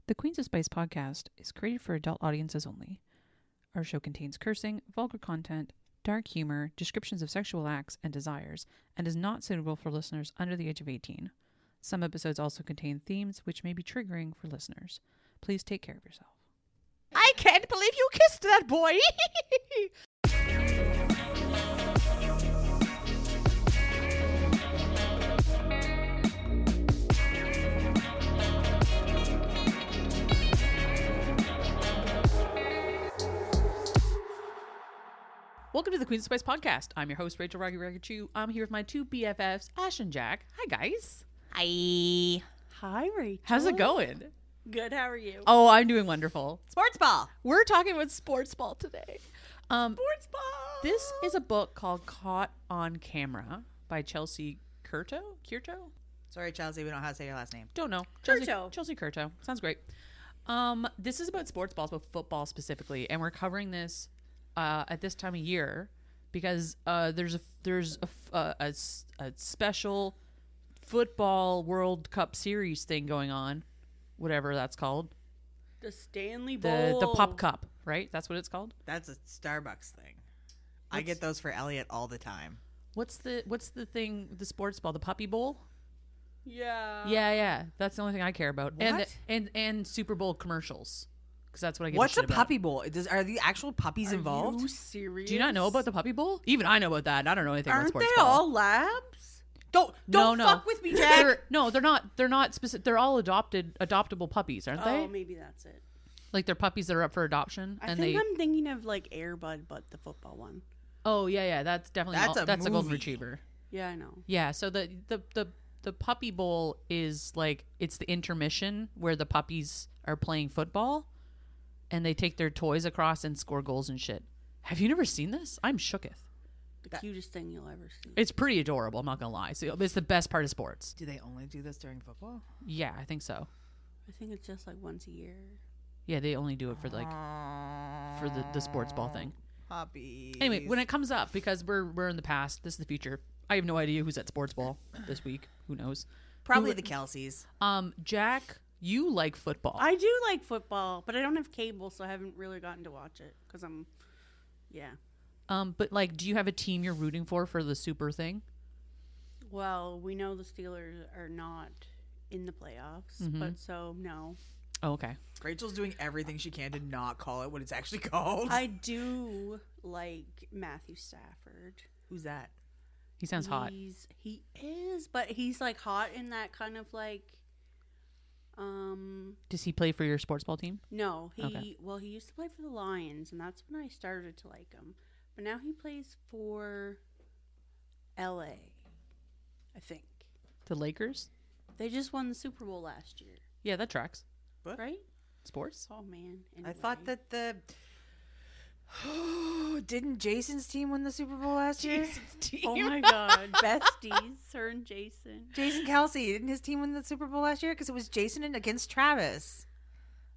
The Queens of Spice podcast is created for adult audiences only. Our show contains cursing, vulgar content, dark humor, descriptions of sexual acts and desires, and is not suitable for listeners under the age of 18. Some episodes also contain themes which may be triggering for listeners. Please take care of yourself. I can't believe you kissed that boy! Welcome to the Queens of Spice podcast. I'm your host, Rachel Raggy. I'm here with my two BFFs, Ash and Jack. Hi, guys. Hi. Hi, Rachel. How's it going? Good, how are you? Oh, I'm doing wonderful. Sportsball. We're talking about Sportsball today. Sportsball. This is a book called Caught on Camera by Chelsea Curto. Sorry, Chelsea, we don't know how to say your last name. Don't know. Curto. Chelsea Curto. Sounds great. This is about Sportsball, about football specifically, and we're covering this at this time of year because there's a special football World Cup series thing going on, whatever that's called. The Stanley Bowl. The Pop Cup, right? That's what it's called. That's a Starbucks thing. I get those for Elliot all the time. What's the thing? The sports ball, the Puppy Bowl. Yeah. Yeah. That's the only thing I care about. What? And Super Bowl commercials. Because that's what I get. What's a shit about. Puppy Bowl? Are the actual puppies involved? Are you serious? Do you not know about the Puppy Bowl? Even I know about that. I don't know anything Aren't about they sports ball. all labs? Don't No. fuck with me, Jack. They're not specific. They're all adoptable puppies, aren't they? Oh, maybe that's it. Like they're puppies that are up for adoption. I'm thinking of like Air Bud, but the football one. Oh yeah. That's definitely that's a golden retriever. Yeah, I know. Yeah. So the Puppy Bowl is like it's the intermission where the puppies are playing football. And they take their toys across and score goals and shit. Have you never seen this? I'm shooketh. The cutest thing you'll ever see. It's pretty adorable, I'm not going to lie. So it's the best part of sports. Do they only do this during football? Yeah, I think so. I think it's just like once a year. Yeah, they only do it for like for the sports ball thing. Puppies. Anyway, when it comes up, because we're in the past, this is the future. I have no idea who's at sports ball this week. Who knows? Probably the Kelseys. Jack, you like football. I do like football, but I don't have cable, so I haven't really gotten to watch it because But like, do you have a team you're rooting for the super thing? Well, we know the Steelers are not in the playoffs, but so no. Oh, okay. Rachel's doing everything she can to not call it what it's actually called. I do like Matthew Stafford. Who's that? He sounds hot. He is, but he's like hot in that kind of like. Does he play for your sports ball team? No, he Okay. used to play for the Lions, and that's when I started to like him. But now he plays for LA, I think. The Lakers? They just won the Super Bowl last year, Yeah, that tracks. What? right? Sports? Oh man. I thought Anyway. that didn't Jason's team win the Super Bowl last year? Oh my God, besties, her and Jason. Jason Kelsey, didn't his team win the Super Bowl last year? Because it was Jason against Travis.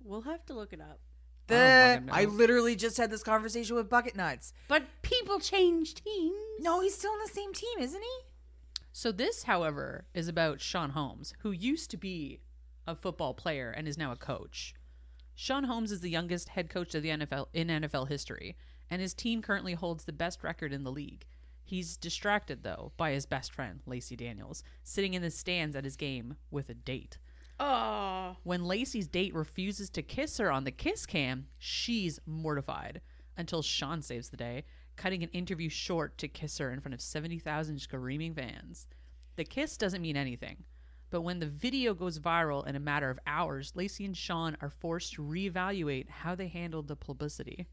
We'll have to look it up. fucking know. I literally just had this conversation with Bucket Nuts. But people change teams. No, he's still on the same team, isn't he? So this, however, is about Shawn Holmes, who used to be a football player and is now a coach. Shawn Holmes is the youngest head coach of the NFL in NFL history, and his team currently holds the best record in the league. He's distracted, though, by his best friend, Lacey Daniels, sitting in the stands at his game with a date. Oh. When Lacey's date refuses to kiss her on the kiss cam, she's mortified until Shawn saves the day, cutting an interview short to kiss her in front of 70,000 screaming fans. The kiss doesn't mean anything, but when the video goes viral in a matter of hours, Lacey and Shawn are forced to reevaluate how they handled the publicity.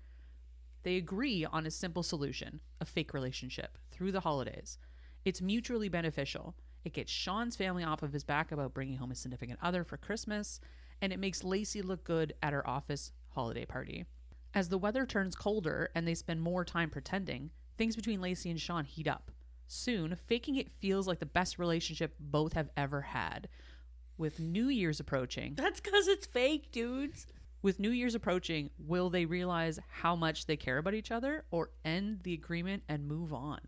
They agree on a simple solution, a fake relationship, through the holidays. It's mutually beneficial. It gets Shawn's family off of his back about bringing home a significant other for Christmas, and it makes Lacey look good at her office holiday party. As the weather turns colder and they spend more time pretending, things between Lacey and Shawn heat up. Soon, faking it feels like the best relationship both have ever had. With New Year's approaching... That's because it's fake, dudes. With New Year's approaching, will they realize how much they care about each other or end the agreement and move on?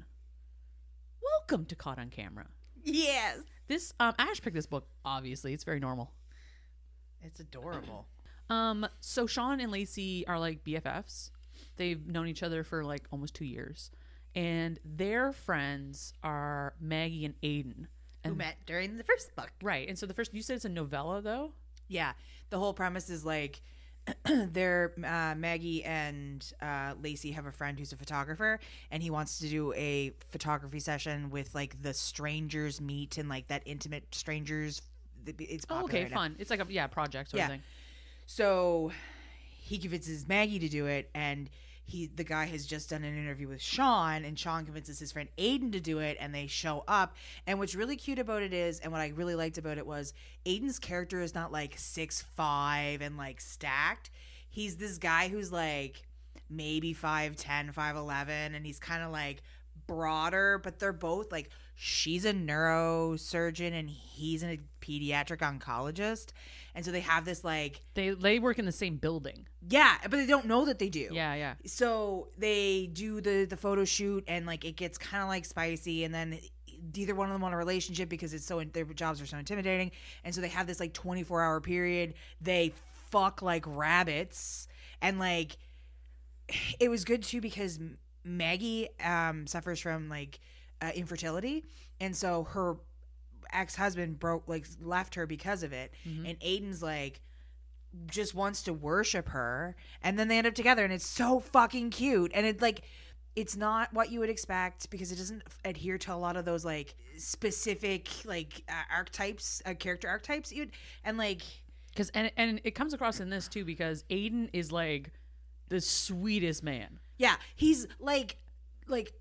Welcome to Caught on Camera. Yes. This Ash picked this book, obviously. It's very normal. It's adorable. So Shawn and Lacey are like BFFs. They've known each other for like almost 2 years. And their friends are Maggie and Aiden. Who met during the first book. Right. And so you said it's a novella, though? Yeah. The whole premise is like they're Maggie and Lacey have a friend who's a photographer, and he wants to do a photography session with like the strangers meet and like that intimate strangers. It's popular okay, right now. fun. It's like a project sort of thing. So he convinces Maggie to do it, and the guy has just done an interview with Shawn, and Shawn convinces his friend Aiden to do it, and they show up. And what's really cute about it is, and what I really liked about it was, Aiden's character is not like 6'5" and like stacked. He's this guy who's like maybe 5'10", 5'11", and he's kind of like broader, but they're both like, she's a neurosurgeon and he's a pediatric oncologist, and so they have this like they work in the same building. Yeah, but they don't know that they do. Yeah. So they do the photo shoot, and like it gets kind of like spicy, and then neither one of them want a relationship because their jobs are so intimidating, and so they have this like 24-hour period. They fuck like rabbits, and like it was good too because Maggie suffers from like infertility, and so her ex-husband left her because of it. And Aiden's like just wants to worship her, and then they end up together, and it's so fucking cute. And it's not what you would expect because it doesn't adhere to a lot of those like specific like archetypes, character archetypes and it comes across in this too because Aiden is like the sweetest man. Yeah, he's like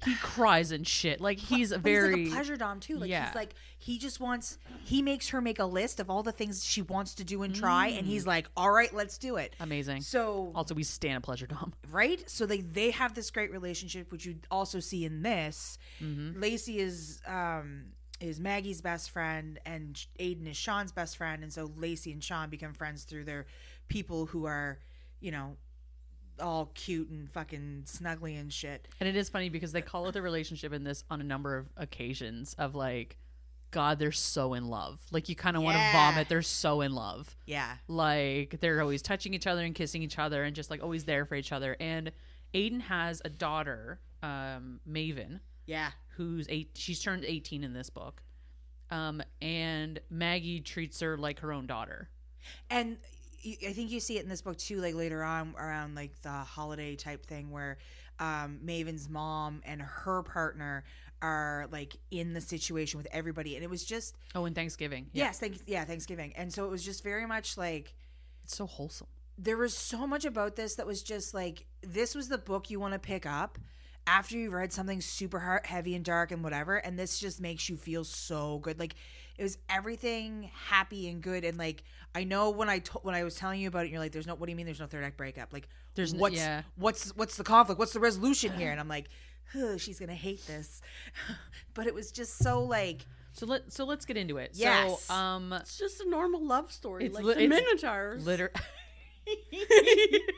he cries and shit. Like he's but very he's like a pleasure dom too. Like he's like he makes her make a list of all the things she wants to do and try, and he's like, all right, let's do it. Amazing. So also we stand a pleasure dom. Right? So they have this great relationship, which you also see in this. Lacey is Maggie's best friend, and Aiden is Shawn's best friend, and so Lacey and Shawn become friends through their people who are, all cute and fucking snuggly and shit. And it is funny because they call it the relationship in this on a number of occasions of like, God, they're so in love. Like you kind of want to vomit. They're so in love. Yeah. Like they're always touching each other and kissing each other and just like always there for each other. And Aiden has a daughter, Maven. Yeah. She's turned 18 in this book. And Maggie treats her like her own daughter. And I think you see it in this book too, like later on around like the holiday type thing where Maven's mom and her partner are like in the situation with everybody, and it was just in Thanksgiving. Yes, Thanksgiving, and so it was just very much like it's so wholesome. There was so much about this that was just like, this was the book you want to pick up after you've read something super heavy and dark and whatever, and this just makes you feel so good. Like it was everything happy and good, and like I know when I was telling you about it, you're like, "There's no. What do you mean? There's no third act breakup? Like, what's the conflict? What's the resolution here?" And I'm like, she's gonna hate this, but it was just so like. So let's get into it. Yes. So it's just a normal love story, it's like the Minotaurs.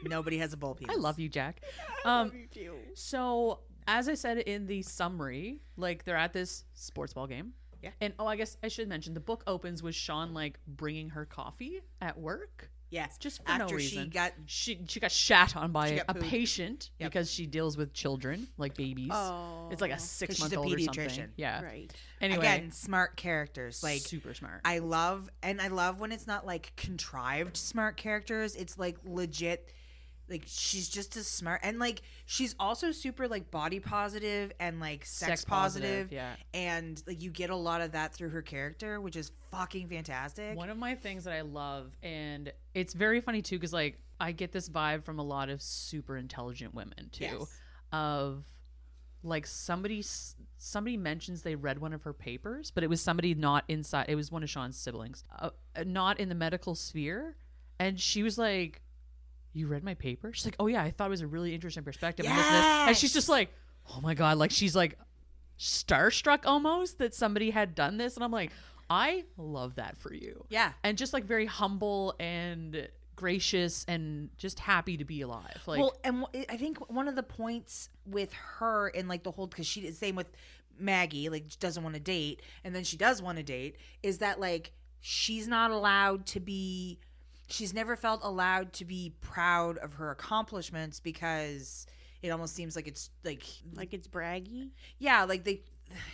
Nobody has a bull penis. I love you, Jack. I love you too. So as I said in the summary, like they're at this sports ball game. Yeah. And I guess I should mention the book opens with Shawn like bringing her coffee at work. Yes. Just for no reason. She got shat on by a pooped. Patient because she deals with children, like babies. Oh. It's like a 6-month-old or something. Yeah. Right. Anyway. Again, smart characters. Like super smart. I love when it's not like contrived smart characters. It's like legit. Like she's just as smart, and like she's also super like body positive and like sex positive. Yeah. And like you get a lot of that through her character, which is fucking fantastic. One of my things that I love, and it's very funny too, because like I get this vibe from a lot of super intelligent women too. Yes. Of like somebody mentions they read one of her papers, but it was somebody not inside. It was one of Shawn's siblings, not in the medical sphere, and she was like, "You read my paper?" She's like, "Oh yeah, I thought it was a really interesting perspective." Yes! And, this and, this. And she's just like, "Oh my God," like she's like starstruck almost that somebody had done this. And I'm like, I love that for you. Yeah. And just like very humble and gracious and just happy to be alive. Like, well, and I think one of the points with her in like the whole, because she did the same with Maggie, like she doesn't want to date, and then she does want to date, is that like she's not allowed to be she's never felt allowed to be proud of her accomplishments because it almost seems like it's like it's braggy. yeah, like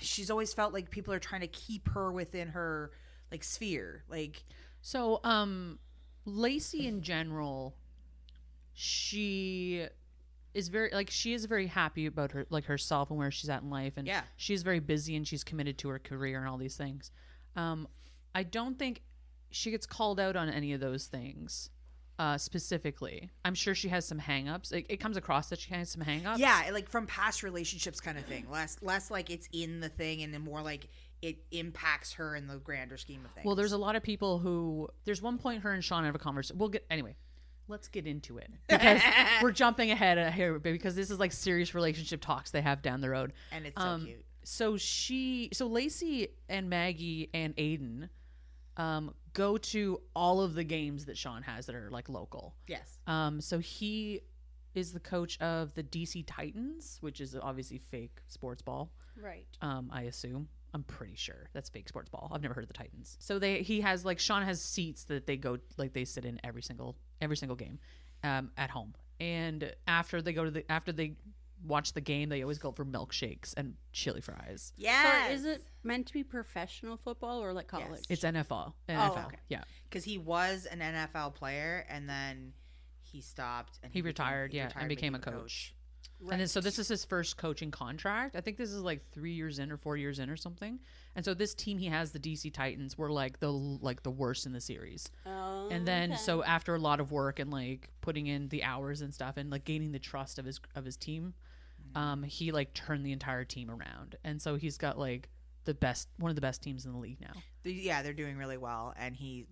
she's always felt like people are trying to keep her within her like sphere. Like So, Lacey in general, she is very happy about her, like, herself and where she's at in life, and Yeah. she's very busy and she's committed to her career and all these things. I don't think she gets called out on any of those things specifically. I'm sure she has some hang-ups. It comes across that she has some hang-ups. yeah, like from past relationships kind of thing. Less like it's in the thing and then more like it impacts her in the grander scheme of things. Well, there's a lot of people who, there's one point her and Shawn have a conversation. Let's get into it because we're jumping ahead here because this is like serious relationship talks they have down the road. And it's so cute. So Lacey and Maggie and Aiden go to all of the games that Shawn has that are like local. Yes. So he is the coach of the DC Titans, which is obviously fake sports ball. Right. I assume. I'm pretty sure that's fake sports ball. I've never heard of the Titans. So he has like Shawn has seats that they go like they sit in every single game at home. And after they watch the game, they always go for milkshakes and chili fries. Yeah. So is it meant to be professional football or like college? Yes. It's NFL. okay. Yeah. Because he was an NFL player and then he stopped and He retired and became a coach. And then, so this is his first coaching contract. I think this is like 3 years in or 4 years in or something. And so this team he has, the DC Titans, were like the worst in the series. Oh, And then okay. so after a lot of work and like putting in the hours and stuff and like gaining the trust of his team, he like turned the entire team around. And so he's got like one of the best teams in the league now. Yeah, they're doing really well, and he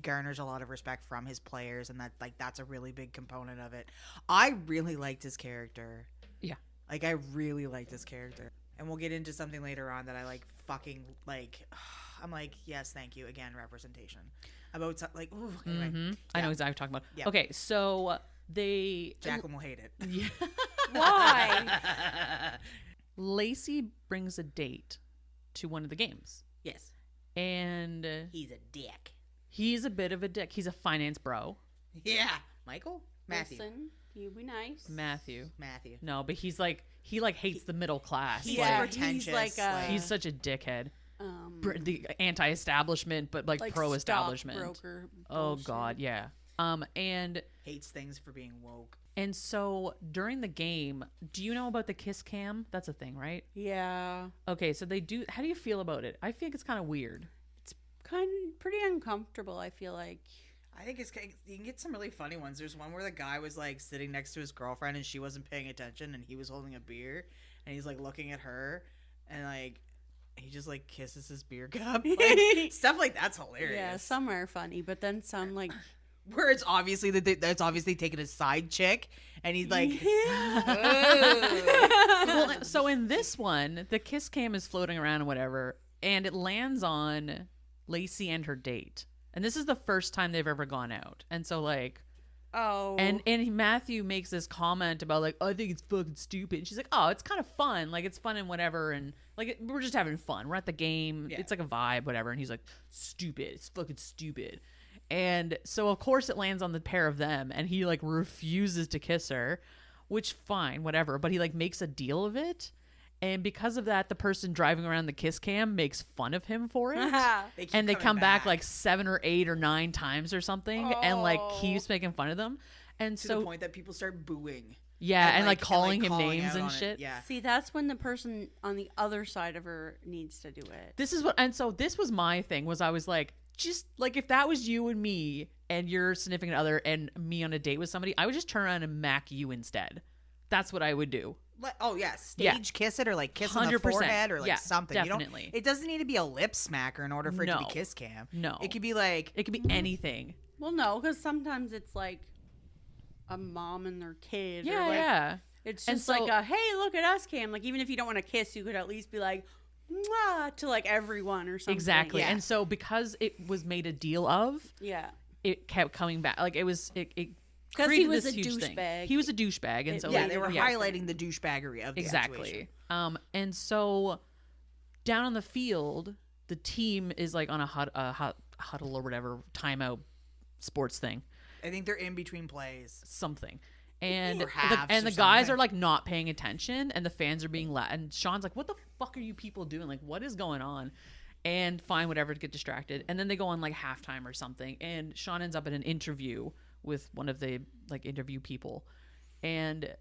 garners a lot of respect from his players, and that's a really big component of it. I really liked his character. Yeah. Like I really liked his character. And we'll get into something later on that I like fucking like I'm like, yes, thank you again, representation. About like ooh, anyway. Mm-hmm. I know exactly what you're talking about. Yeah. Okay, so Jacqueline will hate it. Yeah. Why? Lacey brings a date to one of the games. Yes. And He's a dick. he's a bit of a dick. He's a finance bro. Yeah. Michael? Matthew. Listen, you be nice. Matthew. No, but he hates the middle class. He's Yeah, pretentious. he's like He's such a dickhead. um, The anti-establishment, but like pro-establishment. stockbroker Oh bullshit. God, yeah. And hates things for being woke. so during the game, do you know about the kiss cam? That's a thing, right? Yeah, Okay, so they do. How do you feel about it? I think it's kind of weird. kind of pretty uncomfortable. I feel like. I think you can get some really funny ones. There's one where the guy was like sitting next to his girlfriend and she wasn't paying attention and he was holding a beer and he's like looking at her and like he just like kisses his beer cup. Like, stuff like that's hilarious. Yeah, some are funny, but then some like. Where it's obviously that's obviously taking a side chick and he's like Well, so in this one, the kiss cam is floating around and whatever, and it lands on Lacey and her date. And this is the first time they've ever gone out. And so like Oh. and Matthew makes this comment about like, I think it's fucking stupid. And she's like, oh, it's kind of fun. Like, it's fun and whatever. And like, we're just having fun. We're at the game. Yeah. It's like a vibe, whatever. And he's like, stupid. It's fucking stupid. And so, of course, it lands on the pair of them. And he like refuses to kiss her, which fine, whatever. But he like makes a deal of it. And because of that, the person driving around the kiss cam makes fun of him for it. And they come back like 7 or 8 or 9 times or something and like keeps making fun of them. And to so the point that people start booing. yeah, and like calling him calling names out and on it. shit. Yeah. See, that's when the person on the other side of her needs to do it. This is what, and so this was my thing, was I was like, just like if that was you and me and your significant other and me on a date with somebody, I would just turn around and mack you instead. That's what I would do. Oh yeah, stage Yeah. kiss it or like kiss on the 100%. forehead or like Yeah, something. definitely. It doesn't need to be a lip smacker in order for it to be No. kiss cam. No. It could be like It could be anything. Well, no, because sometimes it's like a mom and their kid. Yeah, or like, yeah. It's And just so- like a, hey, look at us cam. Like, even if you don't want to kiss, you could at least be like, mwah, to like everyone or something. Exactly. Yeah. And so because it was made a deal of, Yeah. it kept coming back. Like it Because he created was this a huge thing. douchebag. He was a douchebag, and so yeah, like, they were yeah. highlighting the douchebaggery of the exactly. situation. And so down on the field, the team is like on a huddle or whatever timeout sports thing. I think they're in between plays. Something. And Or halves and or the guys something. are like not paying attention, and the fans are being and Sean's like, what the fuck are you people doing? Like, what is going on? And fine, whatever, to get distracted. And then they go on like halftime or something, and Sean ends up in an interview with one of the like interview people, and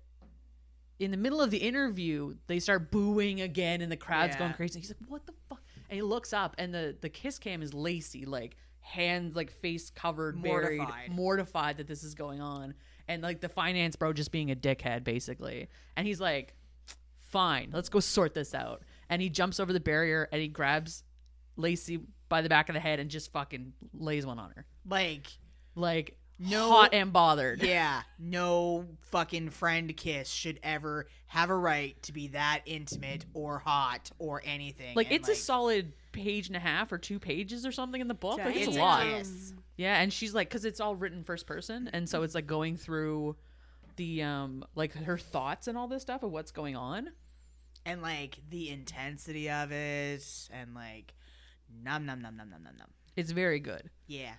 in the middle of the interview they start booing again, and the crowd's going crazy. He's like, what the fuck? And he looks up, and the kiss cam is Lacey, like hands, like face covered, mortified that this is going on, and like the finance bro just being a dickhead basically. And he's like, fine, let's go sort this out. And he jumps over the barrier and he grabs Lacey by the back of the head and just fucking lays one on her, like no, hot and bothered. Yeah, no fucking friend kiss should ever have a right to be that intimate or hot or anything. Like, it's a solid page and a half or 2 pages or something in the book. Like, it's a lot. Yeah, and she's like, because it's all written first person, and so it's like going through the like her thoughts and all this stuff of what's going on, and like the intensity of it, and like nom nom nom nom nom nom nom. It's very good. Yeah.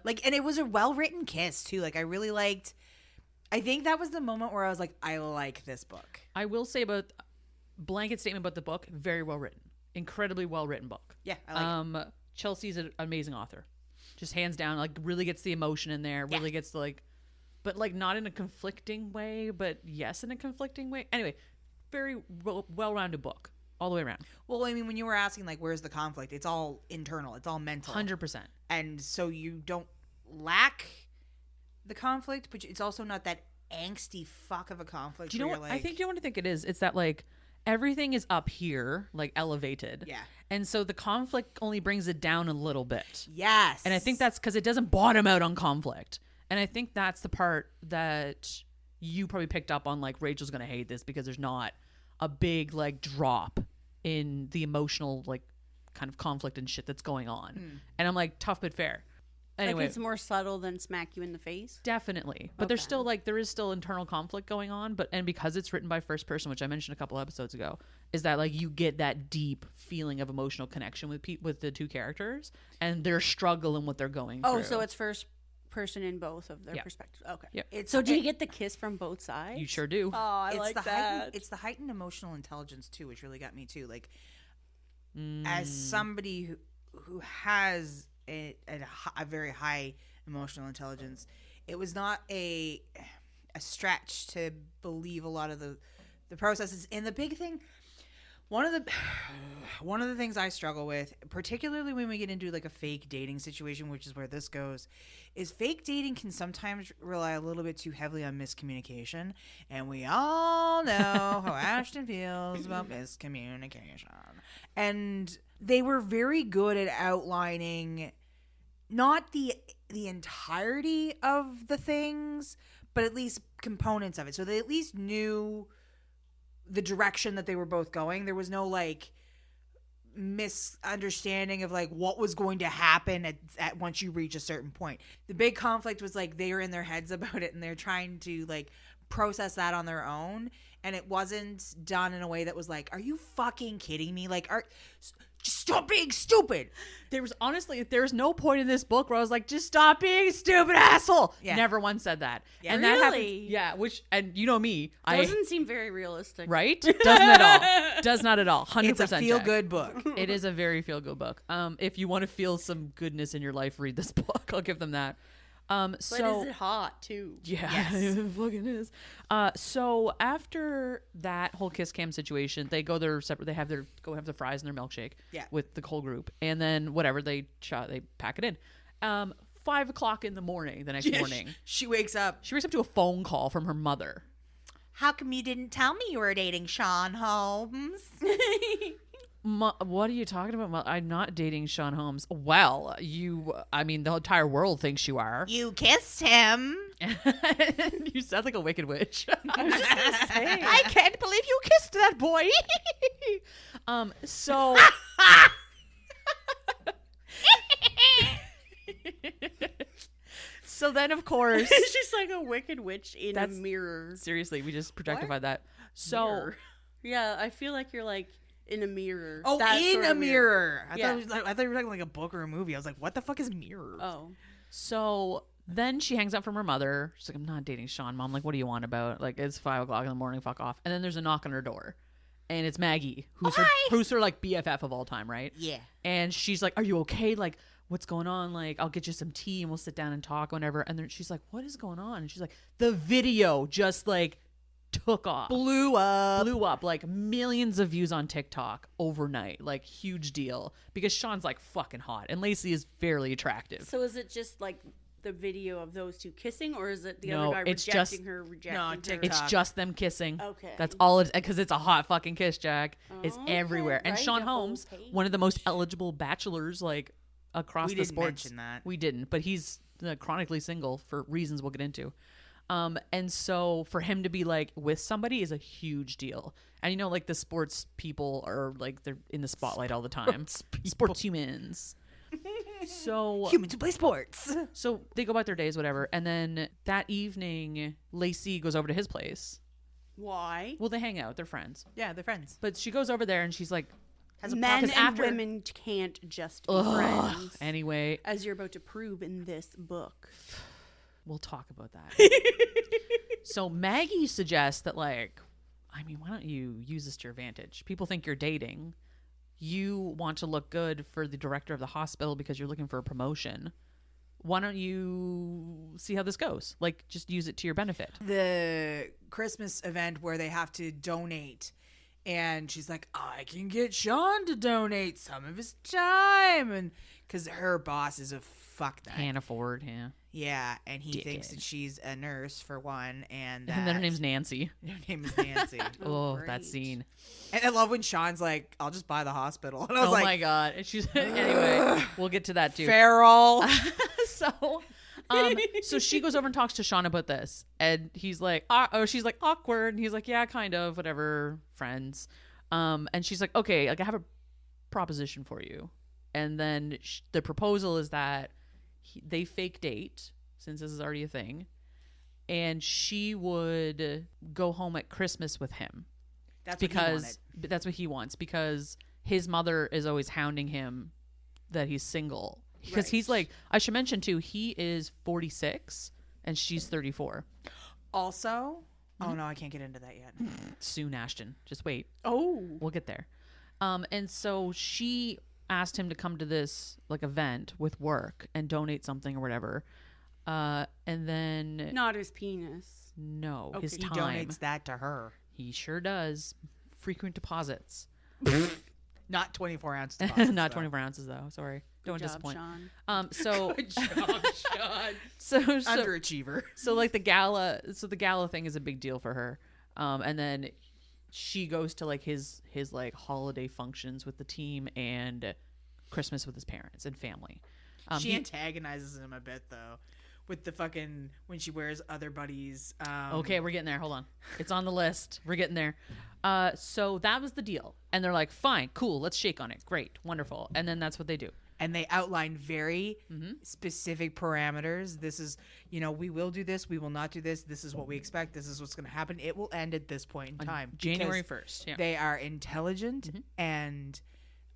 Like, and it was a well-written kiss too. Like, I really liked. I think that was the moment where I was like, I like this book. I will say about blanket statement about the book, very well written, incredibly well written book. Yeah, I like it. Chelsea's an amazing author, just hands down. Like, really gets the emotion in there. Really gets the like, but like not in a conflicting way, but yes, in a conflicting way. Anyway, very well-rounded book all the way around. Well, I mean, when you were asking like, where's the conflict? It's all internal. It's all mental. 100%. And so you don't lack the conflict, but it's also not that angsty fuck of a conflict. Do you know where what? you're like, I think you know what I think it is. It's that like everything is up here, like elevated. Yeah. And so the conflict only brings it down a little bit. Yes. And I think that's because it doesn't bottom out on conflict. And I think that's the part that you probably picked up on. Like, Rachel's gonna hate this because there's not a big like drop in the emotional like kind of conflict and shit that's going on. And I'm like, tough but fair. Anyway, like, it's more subtle than smack you in the face. Definitely. But there's still like, there is still internal conflict going on, and because it's written by first person, which I mentioned a couple episodes ago, is that like you get that deep feeling of emotional connection with the two characters and their struggle and what they're going through. Oh, so it's first person in both of their perspectives. Okay. Yep. So do you get the kiss from both sides? You sure do. Oh, I like that. It's the heightened emotional intelligence too, which really got me too. Like, as somebody who has a very high emotional intelligence, it was not a stretch to believe a lot of the processes. And the big thing, one of the things I struggle with, particularly when we get into like a fake dating situation, which is where this goes, is fake dating can sometimes rely a little bit too heavily on miscommunication. And we all know how Ashton feels about miscommunication. And they were very good at outlining not the entirety of the things, but at least components of it. So they at least knew the direction that they were both going. There was no like misunderstanding of like what was going to happen at once you reach a certain point. The big conflict was like they were in their heads about it and they're trying to like process that on their own, and it wasn't done in a way that was like, are you fucking kidding me? Like, just stop being stupid. There's no point in this book where I was like, just stop being a stupid asshole. Yeah. Never once said that. Yeah, and really? that happens. Yeah, which, and you know me, Doesn't seem very realistic. Right? Doesn't at all. Does not at all. 100%. It's a feel-good book. It is a very feel-good book. If you want to feel some goodness in your life, read this book. I'll give them that. But is it hot too? Yeah, Yes. it fucking is. So after that whole kiss cam situation, they go their separate. They have their fries and their milkshake. Yeah. With the whole group, and then whatever they pack it in. 5 o'clock in the morning the next morning, She wakes up. she wakes up to a phone call from her mother. How come you didn't tell me you were dating Shawn Holmes? What are you talking about? I'm not dating Shawn Holmes. Well, the entire world thinks you are. You kissed him. You sound like a wicked witch. I was just gonna say. I can't believe you kissed that boy. So so then of course She's like a wicked witch in a That's- mirror. seriously, we just projectified that. So Mirror. Yeah, I feel like you're like in a mirror. Oh, That in sort a of mirror. I Yeah. thought you were talking like a book or a movie. I was like, what the fuck is mirror? Oh. So then she hangs up from her mother. She's like, I'm not dating Shawn, Mom. Like, what do you want about? Like, it's 5 o'clock in the morning. Fuck off. And then there's a knock on her door. And it's Maggie, who's her like BFF of all time, right? Yeah. And she's like, are you okay? Like, what's going on? Like, I'll get you some tea and we'll sit down and talk, whatever. And then she's like, what is going on? And she's like, the video just like took off. Blew up. Like millions of views on TikTok overnight. Like, huge deal. Because Shawn's like fucking hot. And Lacey is fairly attractive. So is it just like the video of those two kissing, or is it the No, other guy it's rejecting just- her? No, TikTok. It's just them kissing. Okay. That's all it is. Because it's a hot fucking kiss, Jack. It's Okay, everywhere. And right, Shawn a whole Holmes, page. one of the most eligible bachelors, like, across We the didn't sports. mention that. We didn't. But he's chronically single for reasons we'll get into. And so for him to be, like, with somebody is a huge deal. And, you know, like, the sports people are, like, they're in the spotlight all the time. Sports humans. So Humans who play sports. So they go about their days, whatever. And then that evening, Lacey goes over to his place. Why? Well, they hang out. They're friends. Yeah, they're friends. But she goes over there and she's like, Men and after- women can't just be ugh. friends, Anyway, as you're about to prove in this book. we'll talk about that. So Maggie suggests that, like, I mean, why don't you use this to your advantage? People think you're dating. You want to look good for the director of the hospital because you're looking for a promotion. Why don't you see how this goes? Like, just use it to your benefit. The Christmas event where they have to donate, and she's like, I can get Shawn to donate some of his time, and because her boss is a fuck that. Can't afford, yeah. Yeah, and he thinks Dickhead. that she's a nurse for one, and And then her that- name's Nancy. her name is Nancy. Oh, that great. scene. And I love when Shawn's like, I'll just buy the hospital. And I was Oh like, my god. And she's anyway, we'll get to that too. Feral. So she goes over and talks to Shawn about this, and he's like, she's like, awkward, and he's like, yeah, kind of, whatever, friends. And she's like, okay, like, I have a proposition for you. And then the proposal is that they fake date, since this is already a thing, and she would go home at Christmas with him. That's what he Because wanted. that's what he wants, because his mother is always hounding him that he's single, because he's like, I should mention too, he is 46 and she's 34. Also, oh no, I can't get into that yet. Soon, Ashton, just wait, Oh, we'll get there. And so she asked him to come to this like event with work and donate something or whatever, and then not his penis. no, his He time. donates that to her. He sure does. Frequent deposits. Not 24 ounce deposits. Not though. 24 ounces though, sorry, don't Good job, disappoint. Sean. So Good job, Shawn. so Underachiever. so like the gala thing is a big deal for her, and then she goes to like his like holiday functions with the team and Christmas with his parents and family. She antagonizes him a bit though, with the fucking when she wears other buddies. Okay, we're getting there. Hold on. It's on the list. We're getting there. So that was the deal. And they're like, fine, cool, let's shake on it. Great, wonderful. And then that's what they do. And they outline very specific parameters. This is, we will do this. We will not do this. This is what we expect. This is what's going to happen. It will end at this point in time. January because 1st. Yeah. They are intelligent and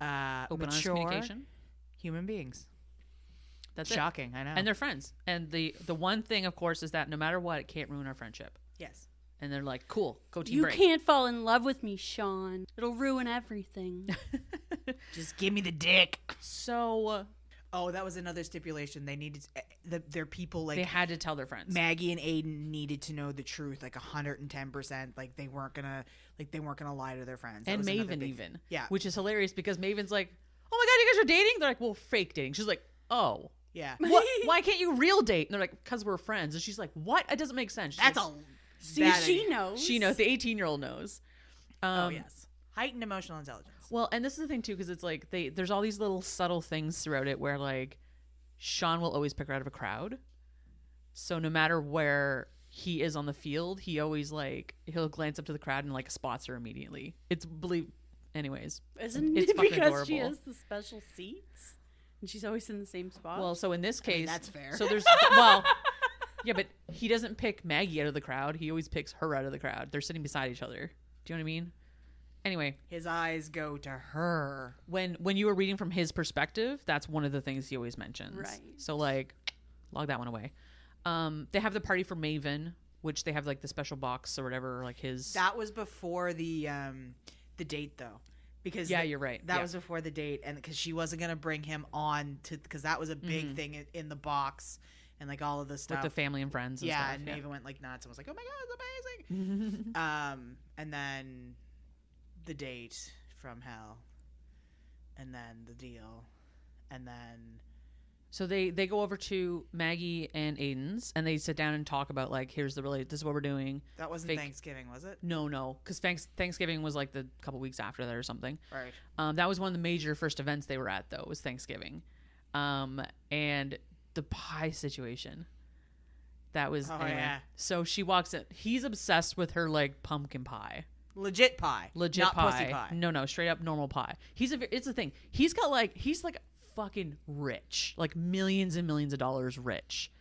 Open, honest mature communication. human beings. That's Shocking, I know. And they're friends. And the one thing, of course, is that no matter what, it can't ruin our friendship. yes. And they're like, cool, go team You break. can't fall in love with me, Sean. It'll ruin everything. Just give me the dick. So Oh, that was another stipulation. They needed their people they had to tell their friends. Maggie and Aiden needed to know the truth, like 110%. Like they weren't gonna lie to their friends. That And was another Maven big- even. Yeah. Which is hilarious because Maven's like, oh my God, you guys are dating? They're like, well, fake dating. She's like, oh. Yeah. What? Why can't you real date? And they're like, because we're friends. And she's like, what? It doesn't make sense. She's That's like, a See, bad she idea. knows. She knows. The 18-year-old knows. Oh yes. Heightened emotional intelligence. Well, and this is the thing too, because it's like there's all these little subtle things throughout it where like Shawn will always pick her out of a crowd. So no matter where he is on the field, he always like he'll glance up to the crowd and like spots her immediately. Anyways. Isn't It's it fucking because she adorable. has the special seats? And she's always in the same spot? Well, so in this case, that's fair. So there's well, yeah, but he doesn't pick Maggie out of the crowd. He always picks her out of the crowd. They're sitting beside each other. Do you know what I mean? Anyway, His eyes go to her. when you were reading from his perspective, that's one of the things he always mentions. Right. So like, log that one away. They have the party for Maven, which they have like the special box or whatever, like his. That was before the date though, because you're right. That was before the date, and because she wasn't gonna bring him on to, because that was a big thing in the box and like all of the stuff with the family and friends. And stuff, and Maven went like nuts and was like, "Oh my god, it's amazing!" And then the date from hell, and then the deal, and then. So they go over to Maggie and Aiden's, and they sit down and talk about like, this is what we're doing. That wasn't Thanksgiving, was it? No, because Thanksgiving was like the couple weeks after that or something. Right. That was one of the major first events they were at, though, was Thanksgiving, and the pie situation. That was anyway. Yeah. So she walks in. He's obsessed with her like pumpkin pie. Legit pie. Not pie. Pussy pie. No, straight up normal pie. It's the thing. He's like fucking rich, like millions and millions of dollars rich,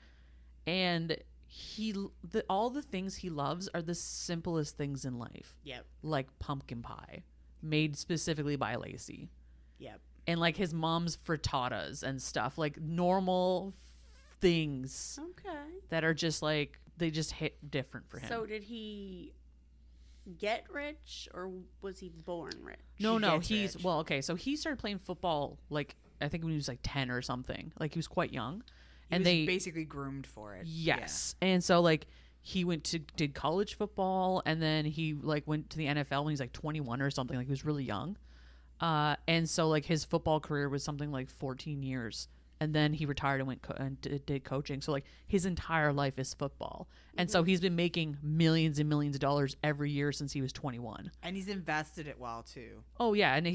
and all the things he loves are the simplest things in life. Yep. Like pumpkin pie made specifically by Lacey. Yep. And like his mom's frittatas and stuff, like normal things that are just like they just hit different for him. So did he get rich or was he born rich? No, he's rich. Well, okay, so he started playing football like I think when he was like 10 or something. Like he was quite young. He was basically groomed for it. Yes. Yeah. And so like he did college football, and then he like went to the NFL when he's like 21 or something. Like he was really young. And so like his football career was something like 14 years. And then he retired and went did coaching. So like his entire life is football. And so he's been making millions and millions of dollars every year since he was 21. And he's invested it well too. Oh yeah, and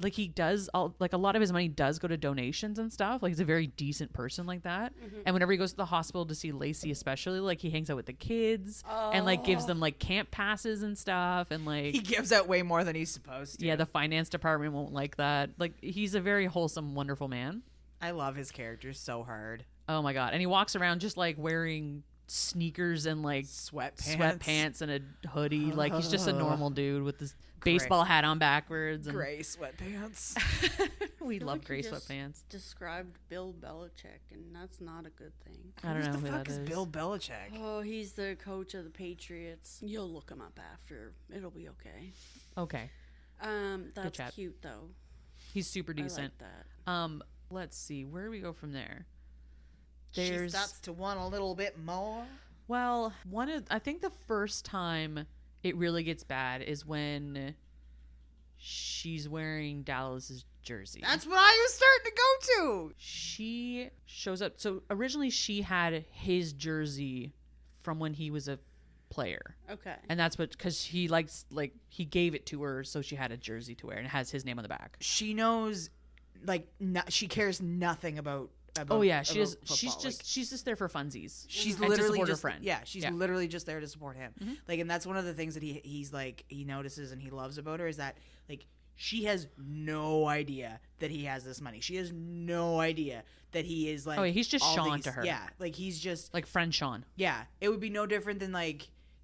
he does like a lot of his money does go to donations and stuff. Like he's a very decent person like that. And whenever he goes to the hospital to see Lacey, especially, like he hangs out with the kids and like gives them like camp passes and stuff, and like he gives out way more than he's supposed to. Yeah, the finance department won't like that. Like he's a very wholesome, wonderful man. I love his character so hard. Oh my god. And he walks around just like wearing sneakers and like sweatpants and a hoodie. Like he's just a normal dude with this baseball hat on backwards and gray sweatpants. We love gray sweatpants. Described Bill Belichick, and that's not a good thing. I don't know who the fuck that is. Bill Belichick? Oh, he's the coach of the Patriots. You'll look him up after. It'll be okay. Okay. That's cute though. He's super decent. I like that. Let's see. Where do we go from there? She starts to want a little bit more. Well, I think the first time it really gets bad is when she's wearing Dallas's jersey. That's what I was starting to go to. She shows up. So originally she had his jersey from when he was a player. Okay. And that's because he he gave it to her, so she had a jersey to wear, and it has his name on the back. She knows, she cares nothing about oh yeah, she is. Football. She's just there for funsies. She's and literally to support just her friend. Yeah, she's literally just there to support him. And that's one of the things that he notices and he loves about her is that she has no idea that he has this money. She has no idea that he is like. Oh, yeah, he's just Shawn to her. Yeah, he's just like friend Shawn. Yeah, it would be no different than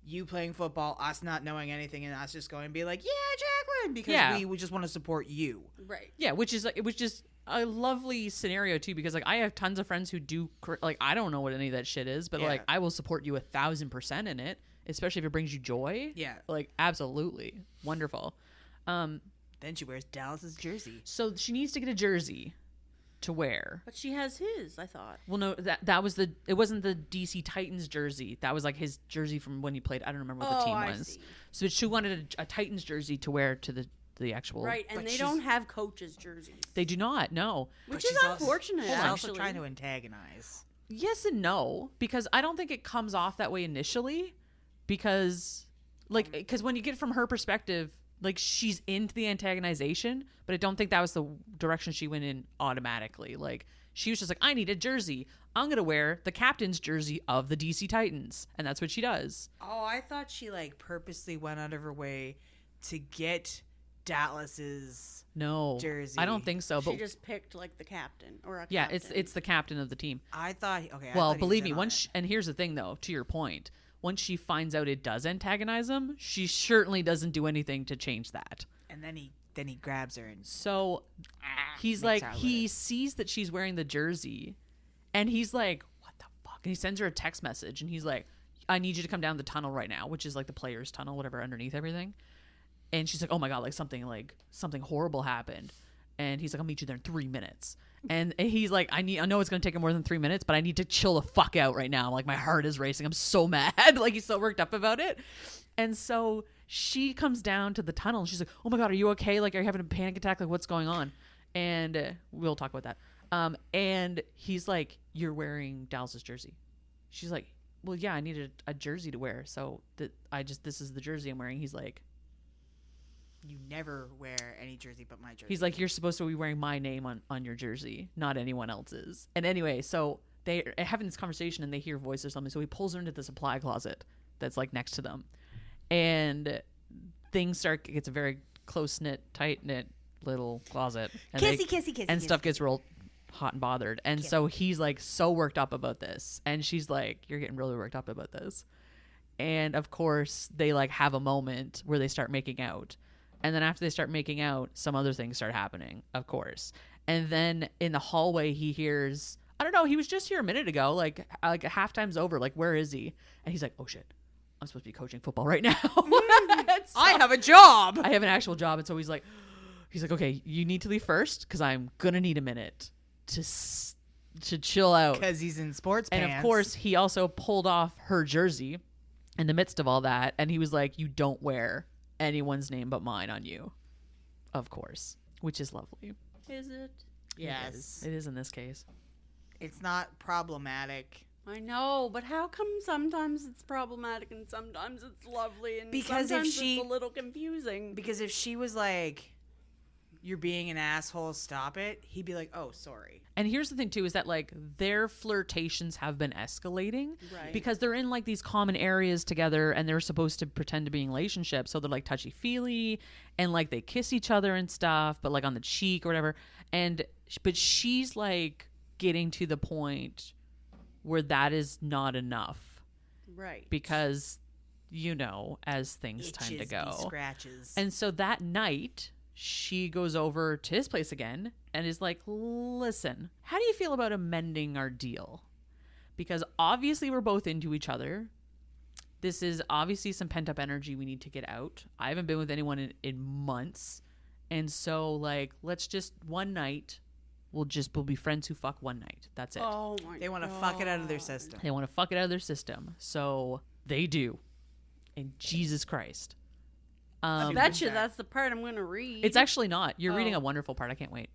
you playing football, us not knowing anything, and us just going and be like, yeah, Jacqueline, because we just want to support you. Right. Yeah, which is it was just a lovely scenario too, because I have tons of friends who do I don't know what any of that shit is, but I will support you 1,000% in it, especially if it brings you joy. Yeah, absolutely wonderful. Then she wears Dallas's jersey, so she needs to get a jersey to wear. But she has his, I thought. Well, no, that was it wasn't the DC Titans jersey. That was his jersey from when he played. I don't remember what the team was. See. So she wanted a Titans jersey to wear to the actual. Right, and they don't have coaches' jerseys. They do not, no. Which is unfortunate, she's actually. also trying to antagonize. Yes and no, because I don't think it comes off that way initially, because when you get from her perspective, she's into the antagonization, but I don't think that was the direction she went in automatically. She was just I need a jersey. I'm going to wear the captain's jersey of the DC Titans. And that's what she does. Oh, I thought she purposely went out of her way to get Dallas's jersey. I don't think so. But she just picked the captain or a captain. Yeah, it's the captain of the team. I thought, okay. Well, believe me, and here's the thing though, to your point. Once she finds out it does antagonize him, she certainly doesn't do anything to change that. And then he grabs her and so he's he sees that she's wearing the jersey, And he's like, what the fuck? And he sends her a text message and he's like, I need you to come down the tunnel right now, which is like the player's tunnel, whatever, underneath everything. And she's like, oh my God, like something horrible happened. And he's like, I'll meet you there in 3 minutes. And he's like, I know it's going to take him more than 3 minutes, but I need to chill the fuck out right now. Like my heart is racing. I'm so mad. Like he's so worked up about it. And so she comes down to the tunnel and she's like, oh my God, are you okay? Like, are you having a panic attack? Like what's going on? And we'll talk about that. And he's like, you're wearing Dallas's jersey. She's like, well, yeah, I needed a jersey to wear. So this is the jersey I'm wearing. He's like, you never wear any jersey but my jersey. He's like, you're supposed to be wearing my name on your jersey, not anyone else's. And anyway, so they're having this conversation and they hear a voice or something. So he pulls her into the supply closet that's like next to them. And things gets a very close-knit, tight-knit little closet. And kissy. And stuff gets real hot and bothered. And so he's like so worked up about this. And she's like, you're getting really worked up about this. And of course, they like have a moment where they start making out. And then after they start making out, some other things start happening, of course. And then in the hallway, he hears, I don't know, he was just here a minute ago. Like halftime's over. Like, where is he? And he's like, oh shit, I'm supposed to be coaching football right now. So, I have a job. I have an actual job. And so he's like, okay, you need to leave first because I'm going to need a minute to chill out. Because he's in sports pants. And of course, he also pulled off her jersey in the midst of all that. And he was like, you don't wear anyone's name but mine on you. Of course. Which is lovely. Is it? Yes. It is in this case. It's not problematic. I know, but how come sometimes it's problematic and sometimes it's lovely and because sometimes if she, it's a little confusing? Because if she was like, you're being an asshole, stop it, he'd be like, oh, sorry. And here's the thing, too, is that, like, their flirtations have been escalating. Right. Because they're in, like, these common areas together, and they're supposed to pretend to be in relationships. So they're, like, touchy-feely, and, like, they kiss each other and stuff, but, like, on the cheek or whatever. But she's, like, getting to the point where that is not enough. Right. Because, you know, as things tend to go. Scratches. And so that night, she goes over to his place again and is like, listen, how do you feel about amending our deal? Because obviously we're both into each other. This is obviously some pent up energy we need to get out. I haven't been with anyone in months. And so, like, let's just one night, we'll be friends who fuck one night. That's it. Oh my God. They want to fuck it out of their system. They want to fuck it out of their system. So they do. And Jesus Christ. I bet you that's the part I'm going to read. It's actually not. You're reading a wonderful part. I can't wait.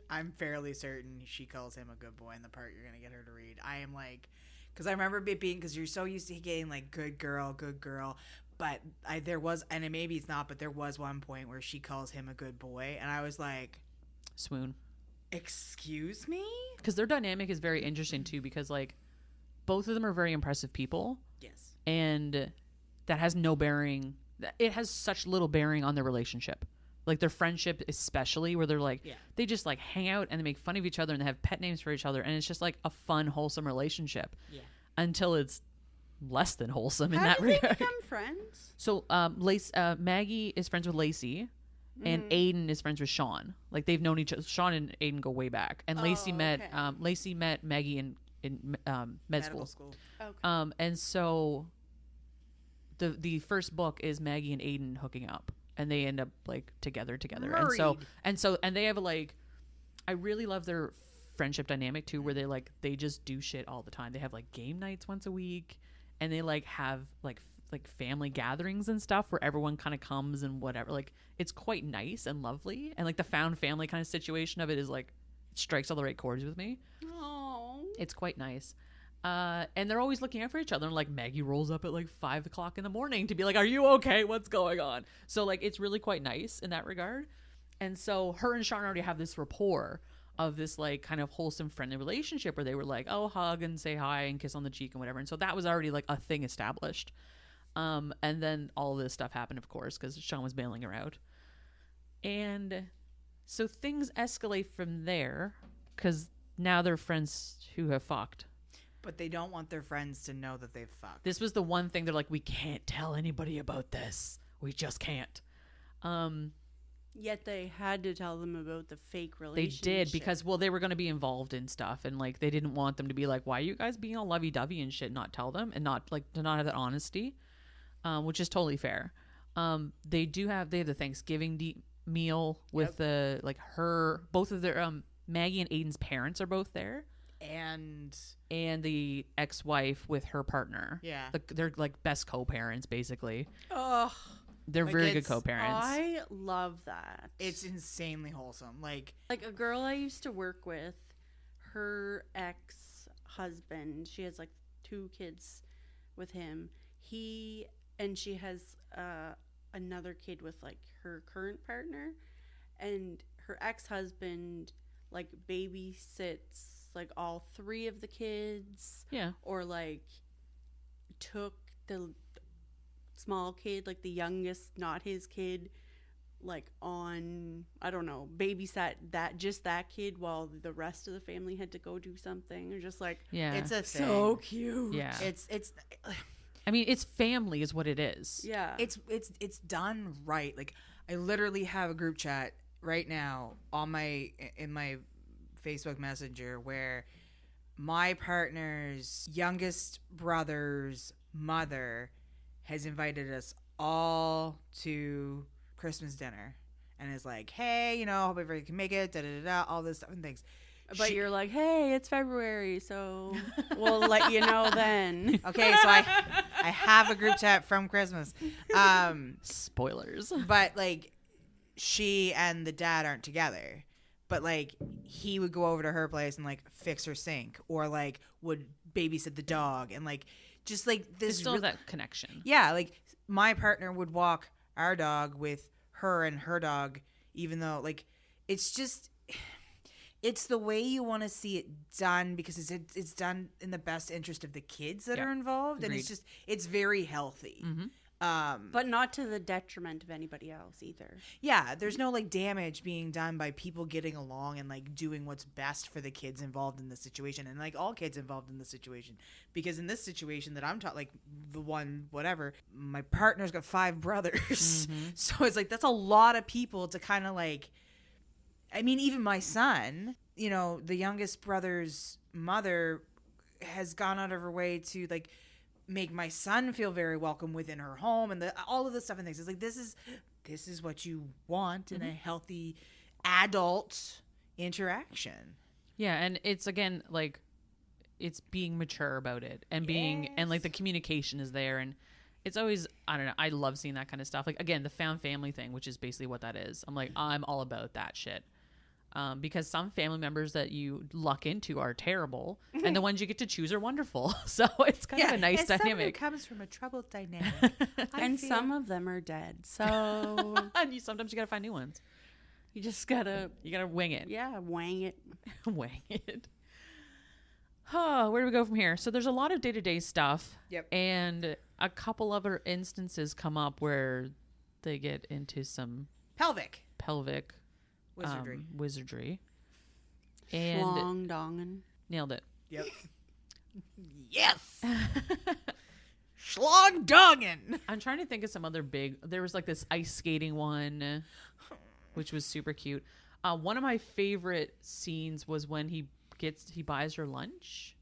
I'm fairly certain she calls him a good boy in the part you're going to get her to read. I am like, because I remember it being, because you're so used to getting like good girl. But there was, and maybe it's not, but there was one point where she calls him a good boy. And I was like, swoon. Excuse me? Because their dynamic is very interesting too, because like both of them are very impressive people. Yes. And that has no bearing. It has such little bearing on their relationship. Like their friendship especially, where they're like, they just like hang out and they make fun of each other and they have pet names for each other. And it's just like a fun, wholesome relationship. Yeah. Until it's less than wholesome in that regard. How did they become friends? So Maggie is friends with Lacey. And Aiden is friends with Shawn. Like they've known each other. Shawn and Aiden go way back. And Lacey met Maggie in med school. Okay. And so the first book is Maggie and Aiden hooking up, and they end up like together. Married. And they have a like. I really love their friendship dynamic too, where they just do shit all the time. They have like game nights once a week, and they like have like family gatherings and stuff where everyone kind of comes and whatever. Like it's quite nice and lovely, and like the found family kind of situation of it is like it strikes all the right chords with me. Oh, it's quite nice. And they're always looking out for each other. And like Maggie rolls up at like 5 o'clock in the morning to be like, are you okay? What's going on? So like it's really quite nice in that regard. And so her and Shawn already have this rapport of this like kind of wholesome friendly relationship where they were like, oh, hug and say hi and kiss on the cheek and whatever. And so that was already like a thing established. And then all this stuff happened, of course, because Shawn was bailing her out. And so things escalate from there because now they're friends who have fucked. But they don't want their friends to know that they've fucked. This was the one thing they're like, we can't tell anybody about this. We just can't. Yet they had to tell them about the fake They relationship. did because, well, they were going to be involved in stuff, and like they didn't want them to be like, why are you guys being all lovey-dovey and shit, not tell them, and not like to not have that honesty, which is totally fair. They have the Thanksgiving meal with the like both of their Maggie and Aiden's parents are both there, and the ex-wife with her partner. Yeah. They're like best co-parents basically. Oh, They're Like, very good it's- co-parents. I love that. It's insanely wholesome. Like a girl I used to work with, her ex-husband, she has like 2 kids with him. She has another kid with like her current partner, and her ex-husband like babysits like all 3 of the kids. Yeah. Or like took the small kid, like the youngest, not his kid, like on, I don't know, babysat that kid while the rest of the family had to go do something. Or just like, Yeah. it's a thing. so cute. Yeah. It's I mean, it's family is what it is. Yeah. it's done right. Like I literally have a group chat right now in my Facebook Messenger where my partner's youngest brother's mother has invited us all to Christmas dinner and is like, hey, hope everybody can make it, all this stuff and things. But you're like, hey, it's February, so we'll let you know then. Okay, so I have a group chat from Christmas. Spoilers. But like she and the dad aren't together. But like he would go over to her place and like fix her sink or like would babysit the dog and like just like There's this still that connection. Yeah, like my partner would walk our dog with her and her dog, even though like it's the way you want to see it done because it's done in the best interest of the kids that are involved. Agreed. And it's very healthy. Mm-hmm. But not to the detriment of anybody else either. Yeah, there's no like damage being done by people getting along and like doing what's best for the kids involved in the situation and like all kids involved in the situation. Because in this situation that I'm like the one whatever, my partner's got 5 brothers. Mm-hmm. So it's like that's a lot of people to kind of like, I mean, even my son, the youngest brother's mother has gone out of her way to like make my son feel very welcome within her home and all of this stuff and things. It's like this is what you want in a healthy adult interaction. Yeah, and it's again like it's being mature about it and being and like the communication is there and it's always, I don't know, I love seeing that kind of stuff. Like again, the found family thing, which is basically what that is. I'm all about that shit. Because some family members that you luck into are terrible, and the ones you get to choose are wonderful. So it's kind of a nice dynamic. Comes from a troubled dynamic, And some of them are dead. So And sometimes you gotta find new ones. you just gotta, wing it. yeah, wang it. Wang it. Oh, where do we go from here? So there's a lot of day-to-day stuff. Yep. And a couple other instances come up where they get into some pelvic wizardry. And Schlong dongen. nailed it. Yep. Yes. Schlong-dongen. I'm trying to think of some other there was like this ice skating one, which was super cute. One of my favorite scenes was when he buys her lunch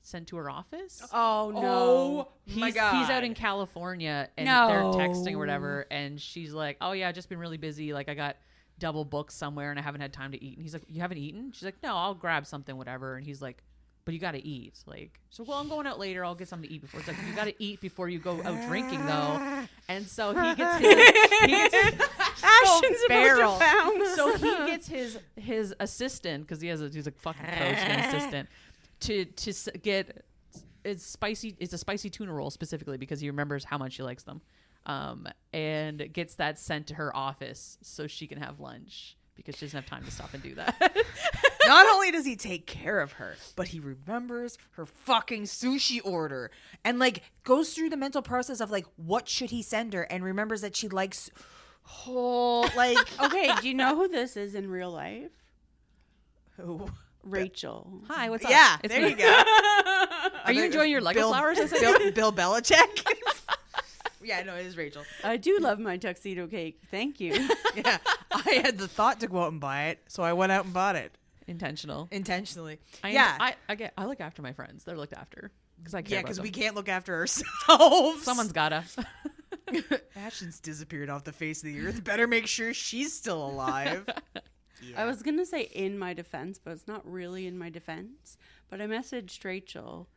sent to her office. Oh, no. my God. He's out in California and No. they're texting or whatever. And she's like, oh yeah, I've just been really busy. Like I got double booked somewhere and I haven't had time to eat. And he's like, you haven't eaten? She's like, no, I'll grab something, whatever. And he's like, but you got to eat. Like, so, well, I'm going out later. I'll get something to eat before. It's like, you got to eat before you go out drinking though. And so he gets Ashton's barrel. about to pounce. so he gets his assistant, because he's a fucking coach and assistant, to get it's a spicy tuna roll specifically because he remembers how much she likes them, and gets that sent to her office so she can have lunch because she doesn't have time to stop and do that. Not only does he take care of her, but he remembers her fucking sushi order and like goes through the mental process of like what should he send her and remembers that she likes like Okay, do you know who this is in real life? who? Rachel. Hi, what's up? Yeah, It's there me. you go. Are you enjoying your Lego flowers? Bill Belichick. Yeah, no, it is Rachel. I do love my tuxedo cake. Thank you. Yeah, I had the thought to go out and buy it, so I went out and bought it Intentional. intentionally. I look after my friends. They're looked after because I care. Yeah, because because we can't look after ourselves. Someone's gotta. Ashton's disappeared off the face of the earth. Better make sure she's still alive. I was gonna say in my defense, but it's not really in my defense. But I messaged Rachel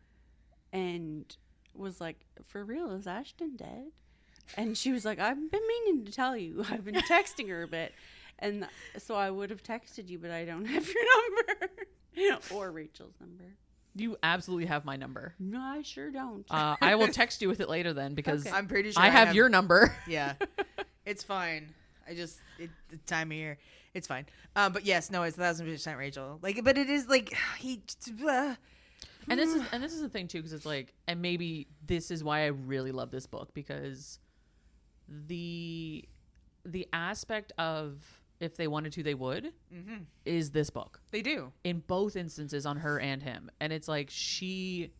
and was like, "For real, is Ashton dead?" And she was like, "I've been meaning to tell you. I've been texting her a bit." And so I would have texted you, but I don't have your number or Rachel's number. You absolutely have my number. No, I sure don't. I will text you with it later then because Okay. I'm pretty sure I have your number. Yeah, it's fine. The time of year, it's fine. But yes, no, it's 1,000% Rachel. Like, but it is like And this is the thing too, because it's like, and maybe this is why I really love this book, because the aspect of if they wanted to, they would, is this book. They do. In both instances on her and him. And it's like she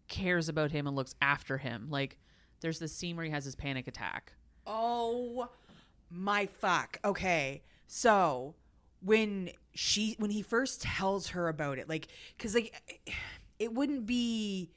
cares about him and looks after him. Like there's this scene where he has his panic attack. Oh my fuck. Okay. So when he first tells her about it, like, cause like it wouldn't be,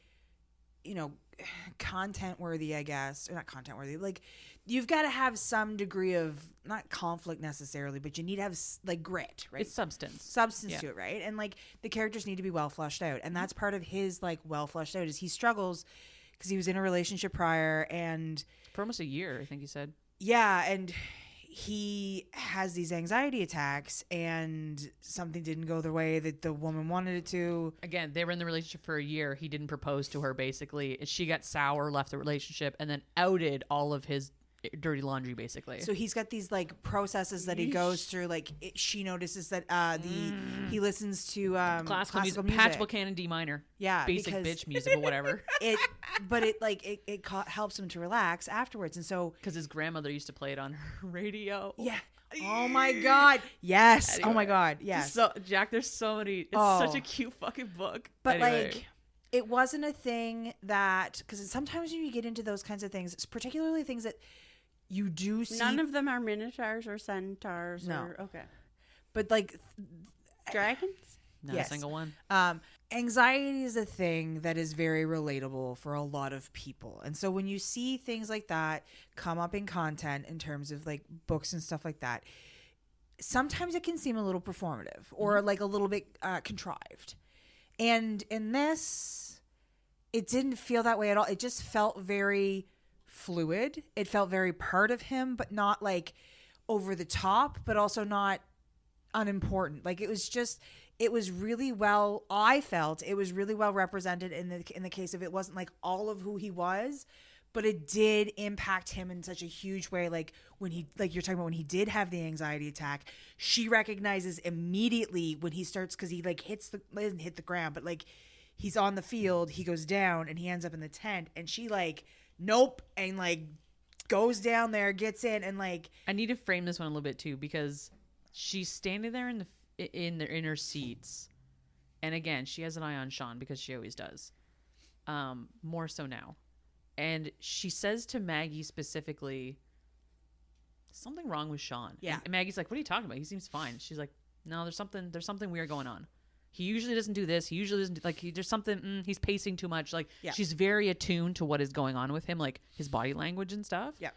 content worthy, I guess, or not content worthy. Like you've got to have some degree of not conflict necessarily, but you need to have like grit, right? It's substance To it, right? And like the characters need to be well fleshed out, and that's part of his like well fleshed out is he struggles because he was in a relationship prior and for almost a year, I think he said. Yeah, and he has these anxiety attacks and something didn't go the way that the woman wanted it to. Again, they were in the relationship for a year. He didn't propose to her, basically. She got sour, left the relationship, and then outed all of his dirty laundry, basically. So he's got these like processes that he goes through. Like she notices that he listens to classical music. Patchable canon D minor. Yeah, basic bitch music or whatever. It helps him to relax afterwards, and so because his grandmother used to play it on her radio. Yeah. Oh my god. Yes. Anyway. Oh my god. Yes. So Jack, there's so many. It's such a cute fucking book. But anyway. like, it wasn't a thing that because sometimes when you get into those kinds of things, particularly things that you do see. None of them are minotaurs or centaurs. No. Okay. But like dragons. Not a single one. Anxiety is a thing that is very relatable for a lot of people. And so when you see things like that come up in content in terms of like books and stuff like that, sometimes it can seem a little performative or like a little bit contrived. And in this, it didn't feel that way at all. It just felt very fluid. It felt very part of him, but not like over the top, but also not unimportant. Like it was really well, I felt it was really well represented in the case of it wasn't like all of who he was, but it did impact him in such a huge way. Like when he, like you're talking about when he did have the anxiety attack, she recognizes immediately when he starts, cause he like doesn't hit the ground, but like he's on the field, he goes down and he ends up in the tent and she like, nope. And like goes down there, gets in and like. I need to frame this one a little bit too, because she's standing there in her seats, and again she has an eye on Shawn because she always does, more so now, and she says to Maggie specifically, something wrong with Shawn. Yeah. And Maggie's like, what are you talking about? He seems fine. She's like, no, there's something weird going on. He usually doesn't do this. He usually doesn't do, like there's something, he's pacing too much. Like she's very attuned to what is going on with him, like his body language and stuff. Yeah.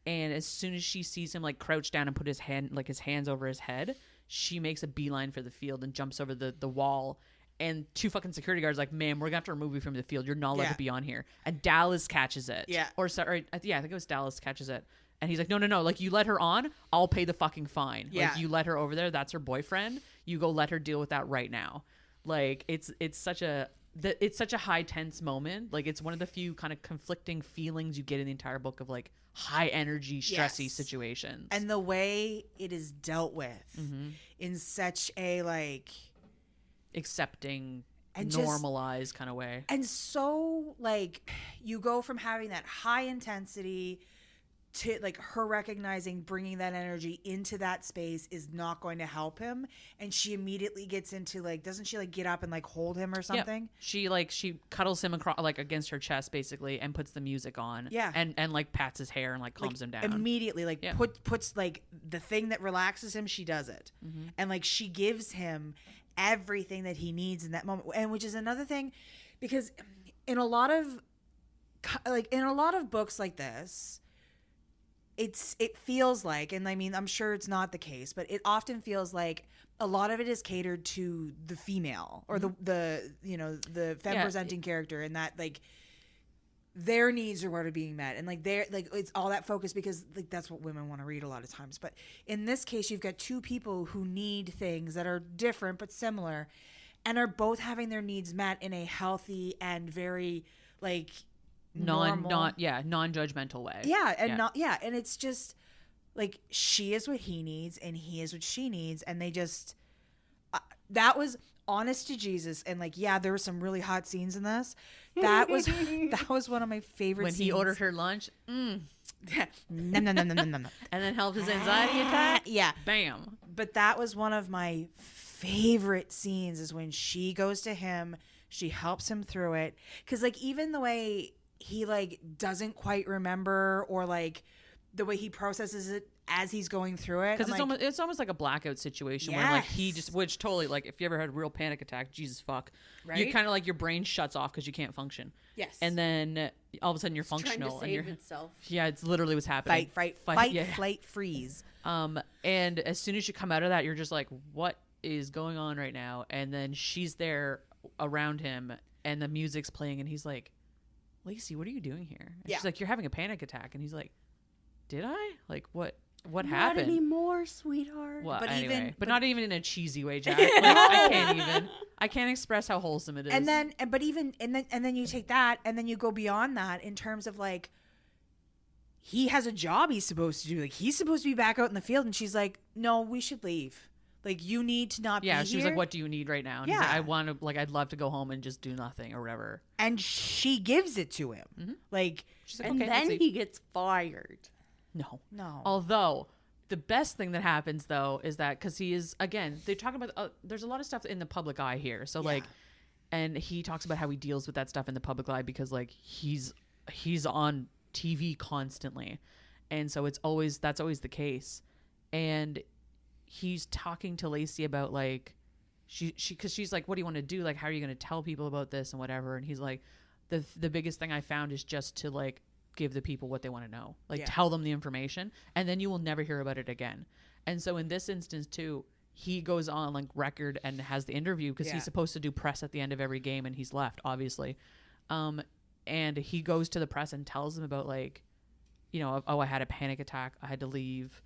And as soon as she sees him like crouch down and put his hands over his head, she makes a beeline for the field and jumps over the wall. And two fucking security guards like, ma'am, we're gonna have to remove you from the field. You're not allowed to be on here. And Dallas catches it. Yeah. Or sorry, I think it was Dallas catches it. And he's like, no. Like you let her on, I'll pay the fucking fine. Yeah. Like you let her over there. That's her boyfriend. You go let her deal with that right now. Like it's such a high tense moment. Like it's one of the few kind of conflicting feelings you get in the entire book of like high energy, stressy situations. And the way it is dealt with in such a like accepting and normalized kind of way. And so like you go from having that high intensity to like her recognizing bringing that energy into that space is not going to help him, and she immediately gets into like, doesn't she like get up and like hold him or something? Yep. She cuddles him across like against her chest basically and puts the music on. Yeah. And like pats his hair and like calms him down immediately, like puts like the thing that relaxes him, she does it. And like she gives him everything that he needs in that moment, and which is another thing, because in a lot of books like this, it feels like, and I mean, I'm sure it's not the case, but it often feels like a lot of it is catered to the female or the femme presenting character, and that like their needs are what are being met, and like they're like, it's all that focus because like that's what women want to read a lot of times. But in this case, you've got two people who need things that are different but similar, and are both having their needs met in a healthy and very like non-judgmental way. And it's just like she is what he needs and he is what she needs, and they just that was honest to Jesus. And like, yeah, there were some really hot scenes in this. That was one of my favorite when scenes. he ordered her lunch. No. And then helped his anxiety attack. Yeah, bam. But that was one of my favorite scenes, is when she goes to him, she helps him through it, because like even the way he like doesn't quite remember, or like the way he processes it as he's going through it, because it's almost like a blackout situation where like he just, which totally, like if you ever had a real panic attack, Jesus fuck, right? You kind of like your brain shuts off because you can't function. Yes. And then all of a sudden you're functional trying to save itself. Yeah, it's literally what's happening. Fight, flight, freeze. And as soon as you come out of that, you're just like, what is going on right now? And then she's there around him and the music's playing and he's like, Lacey, what are you doing here? And she's like, you're having a panic attack. And he's like, did I? Like, what happened? Not anymore, sweetheart. Well, but anyway, but not even in a cheesy way, Jack. Like, I can't express how wholesome it is. And then you take that and then you go beyond that in terms of like, he has a job he's supposed to do. Like, he's supposed to be back out in the field, and she's like, no, we should leave. Like, you need to not be here. Yeah, she was like, what do you need right now? And he's like, I want to, like, I'd love to go home and just do nothing or whatever. And she gives it to him. Mm-hmm. Like, she's like, and okay, then he gets fired. No. Although, the best thing that happens, though, is that, because he is, again, they're talking about, there's a lot of stuff in the public eye here. So, like, and he talks about how he deals with that stuff in the public eye because, like, he's on TV constantly. And so that's always the case. And he's talking to Lacey about like because she's like, what do you want to do? Like, how are you going to tell people about this and whatever? And he's like, the biggest thing I found is just to like give the people what they want to know, like tell them the information, and then you will never hear about it again. And so in this instance too, he goes on like record and has the interview because he's supposed to do press at the end of every game, and he's left obviously. And he goes to the press and tells them about like, you know, I had a panic attack, I had to leave.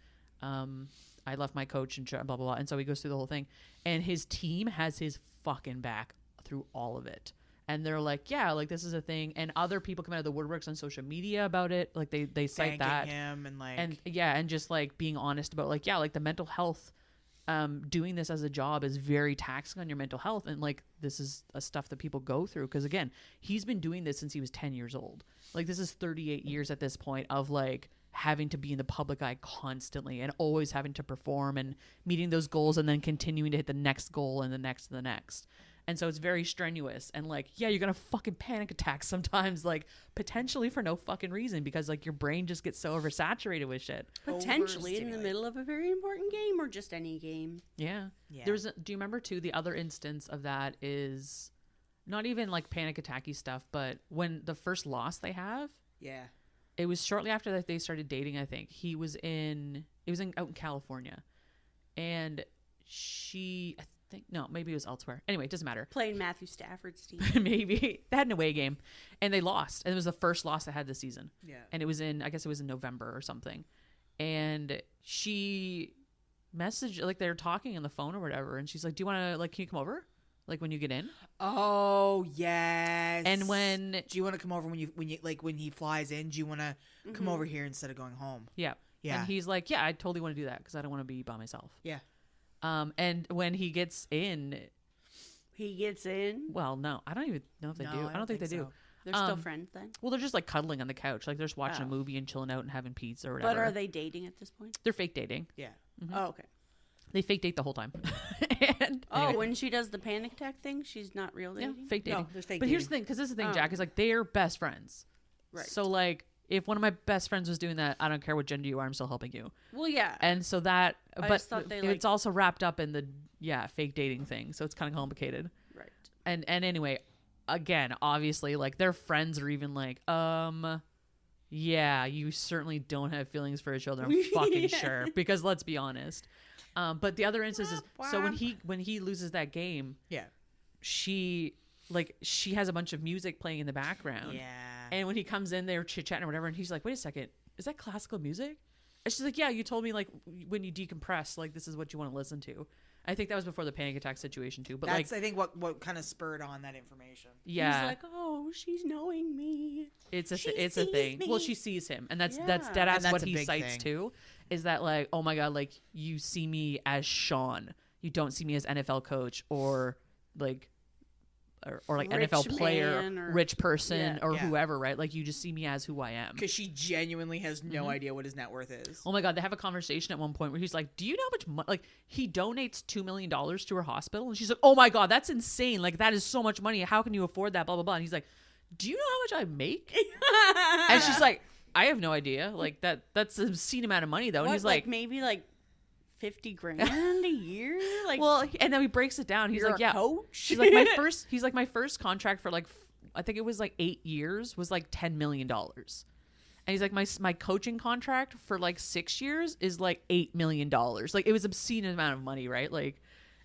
I left my coach and blah, blah, blah. And so he goes through the whole thing. And his team has his fucking back through all of it. And they're like, yeah, like this is a thing. And other people come out of the woodworks on social media about it. Like they cite that. Him and like, and just like being honest about like, yeah, like the mental health, doing this as a job is very taxing on your mental health. And like, this is a stuff that people go through. Cause again, he's been doing this since he was 10 years old. Like this is 38 years at this point of like, having to be in the public eye constantly and always having to perform and meeting those goals and then continuing to hit the next goal and the next and the next. And so it's very strenuous and like, yeah, you're going to fucking panic attack sometimes, like potentially for no fucking reason because like your brain just gets so oversaturated with shit. Potentially in the middle of a very important game or just any game. Yeah. Do you remember too, the other instance of that is not even like panic attacky stuff, but when the first loss they have. Yeah. It was shortly after that they started dating, I think. Out in California. And maybe it was elsewhere. Anyway, it doesn't matter. Playing Matthew Stafford's team. Maybe. They had an away game. And they lost. And it was the first loss they had this season. Yeah. And it was in November or something. And she messaged, like they were talking on the phone or whatever. And she's like, do you want to, like, can you come over? Like when you get in. Oh yes. And when do you want to come over when he flies in? Do you want to come over here instead of going home? Yeah. And he's like, yeah, I totally want to do that because I don't want to be by myself. Yeah. And when he gets in. Well, no, I don't even know if they do. I don't think they do. They're still friends then. Well, they're just like cuddling on the couch, like they're just watching a movie and chilling out and having pizza or whatever. But are they dating at this point? They're fake dating. Yeah. Oh, okay. They fake date the whole time. And Oh, when she does the panic attack thing, she's not real yeah, dating? fake dating. No, there's fake But here's the dating. thing, because this is the thing, Oh. Jack, is like they're best friends. Right. So like, if one of my best friends was doing that, I don't care what gender you are, I'm still helping you. Well, yeah. And so that, I but just thought they, it's also wrapped up in the fake dating thing. So it's kind of complicated. Right. And anyway, again, obviously, like their friends are even like, yeah, you certainly don't have feelings for each other. I'm fucking Yeah. sure, because let's be honest. But the other instance is, so when he loses that game, Yeah. she has a bunch of music playing in the background. Yeah. And when he comes in, they're chit chatting or whatever, and he's like, "Wait a second, is that classical music?" And she's like, "Yeah, you told me like when you decompress, like this is what you want to listen to." I think that was before the panic attack situation too. But That's, like, I think, what kind of spurred on that information. yeah, He's like, oh, she's knowing me. it's a she it's a sees thing. me. Well, she sees him, and that's Yeah. dead And ass that's what a he big cites thing. too. Is that like, oh my god, like you see me as Shawn, you don't see me as NFL coach or like. Or like Rich NFL player, man or- rich person, Yeah. or Yeah. whoever, right? Like you just see me as who I am. Because she genuinely has no idea what his net worth is. Oh my god, they have a conversation at one point where he's like, "Do you know how much money?" Like he donates $2 million to her hospital, and she's like, "Oh my god, that's insane! Like that is so much money. How can you afford that?" Blah blah blah. And he's like, "Do you know how much I make?" And she's like, "I have no idea. Like that's an obscene amount of money though." And What, he's like, maybe like 50 grand a year? Like, "Well," and then he breaks it down. He's you're like, a "Yeah." coach? She's like, "My first." He's like, "My first contract for like, I think it was like 8 years was like $10 million." And he's like, my coaching contract for like 6 years is like $8 million. Like it was obscene amount of money, right? Like,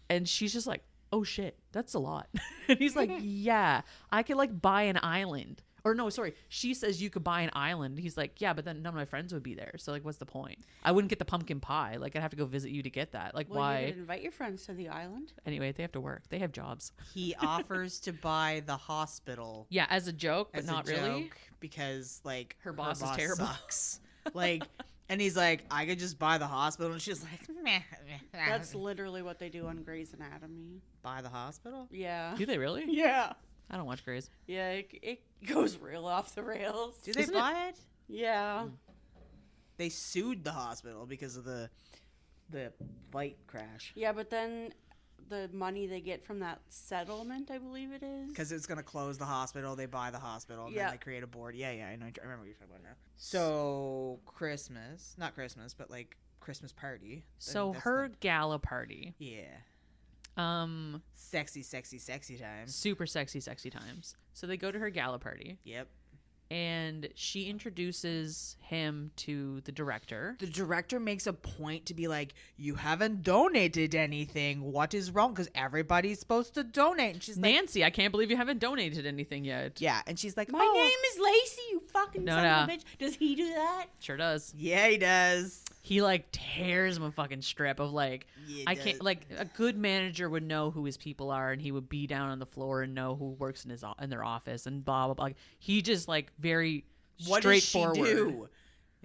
and she's just like, "Oh shit, that's a lot." And he's like, "Yeah, I could like buy an island." Or no, sorry. She says you could buy an island. He's like, "Yeah, but then none of my friends would be there. So like, what's the point? I wouldn't get the pumpkin pie. Like I'd have to go visit you to get that. Like well, why?" you could invite your friends to the island. Anyway, they have to work. They have jobs. He offers to buy the hospital Yeah, as a joke, but as not a really. joke because, like, Her boss is terrible. Sucks. Like, and he's like, I could just buy the hospital. And she's like, meh. That's literally what they do on Grey's Anatomy. Buy the hospital? Yeah. Do they really? Yeah. I don't watch Grey's. Yeah, it goes real off the rails. Do they Isn't buy it? Yeah. They sued the hospital because of the flight crash. Yeah, but then the money they get from that settlement, I believe it is. Because it's going to close the hospital. They buy the hospital. And Yeah. then they create a board. Yeah, I know. I remember what you're talking about now. So, Christmas. Not Christmas, but, like, Christmas party. So That's her gala party, Yeah. sexy time. super sexy times. So they go to her gala party, Yep. and she introduces him to the director. The director makes a point to be like, you haven't donated anything. What is wrong? Because everybody's supposed to donate. And she's like, Nancy, I can't believe you haven't donated anything yet. yeah. And she's like, My oh. name is Lacey, you fucking No, son no. of a bitch. Does he do that? Sure does. Yeah, he does. He like tears him a fucking strip of like, Yeah, he I does. can't, like a good manager would know who his people are, and he would be down on the floor and know who works in their office and blah blah blah. Like, he just like very What does she straightforward. do?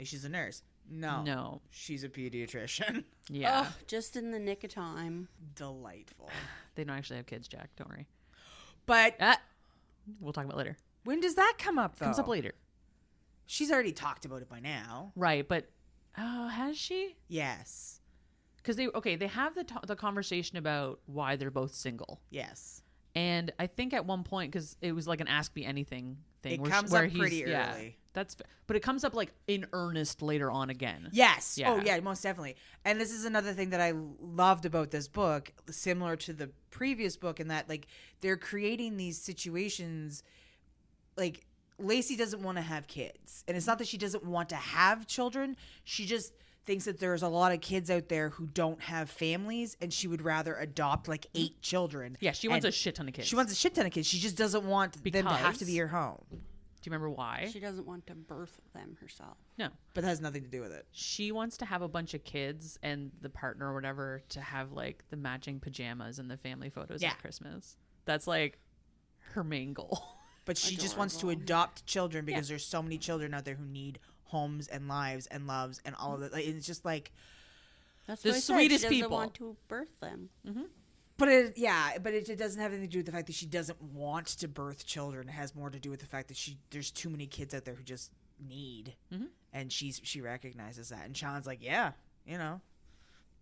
She's a nurse. No. No. She's a pediatrician. Yeah. Ugh, just in the nick of time. Delightful. They don't actually have kids, Jack. Don't worry. But We'll talk about it later. when does that come up, though? Comes up later. She's already talked about it by now. Right, but has she? Yes. Because they have the conversation about why they're both single, Yes. and I think at one point, because it was like an Ask Me Anything thing, It where comes where up pretty early. But it comes up like in earnest later on again. Yes. Yeah. Oh, yeah, most definitely. And this is another thing that I loved about this book, similar to the previous book, in that, like, they're creating these situations, like, Lacey doesn't want to have kids. And it's not that she doesn't want to have children. She just thinks that there's a lot of kids out there who don't have families, and she would rather adopt, like, 8 children. Yeah, she wants And a shit ton of kids. She wants a shit ton of kids. She just doesn't want them to have to be her home. Do you remember why? She doesn't want to birth them herself. No. But that has nothing to do with it. She wants to have a bunch of kids and the partner or whatever to have like the matching pajamas and the family photos Yeah. at Christmas. That's like her main goal. But she just wants to adopt children because there's so many children out there who need homes and lives and loves and all of that. Like, it's just like, That's The what I said. sweetest She doesn't people. want to birth them. But it doesn't have anything to do with the fact that she doesn't want to birth children. It has more to do with the fact that there's too many kids out there who just need, and she recognizes that. And Sean's like, yeah, you know,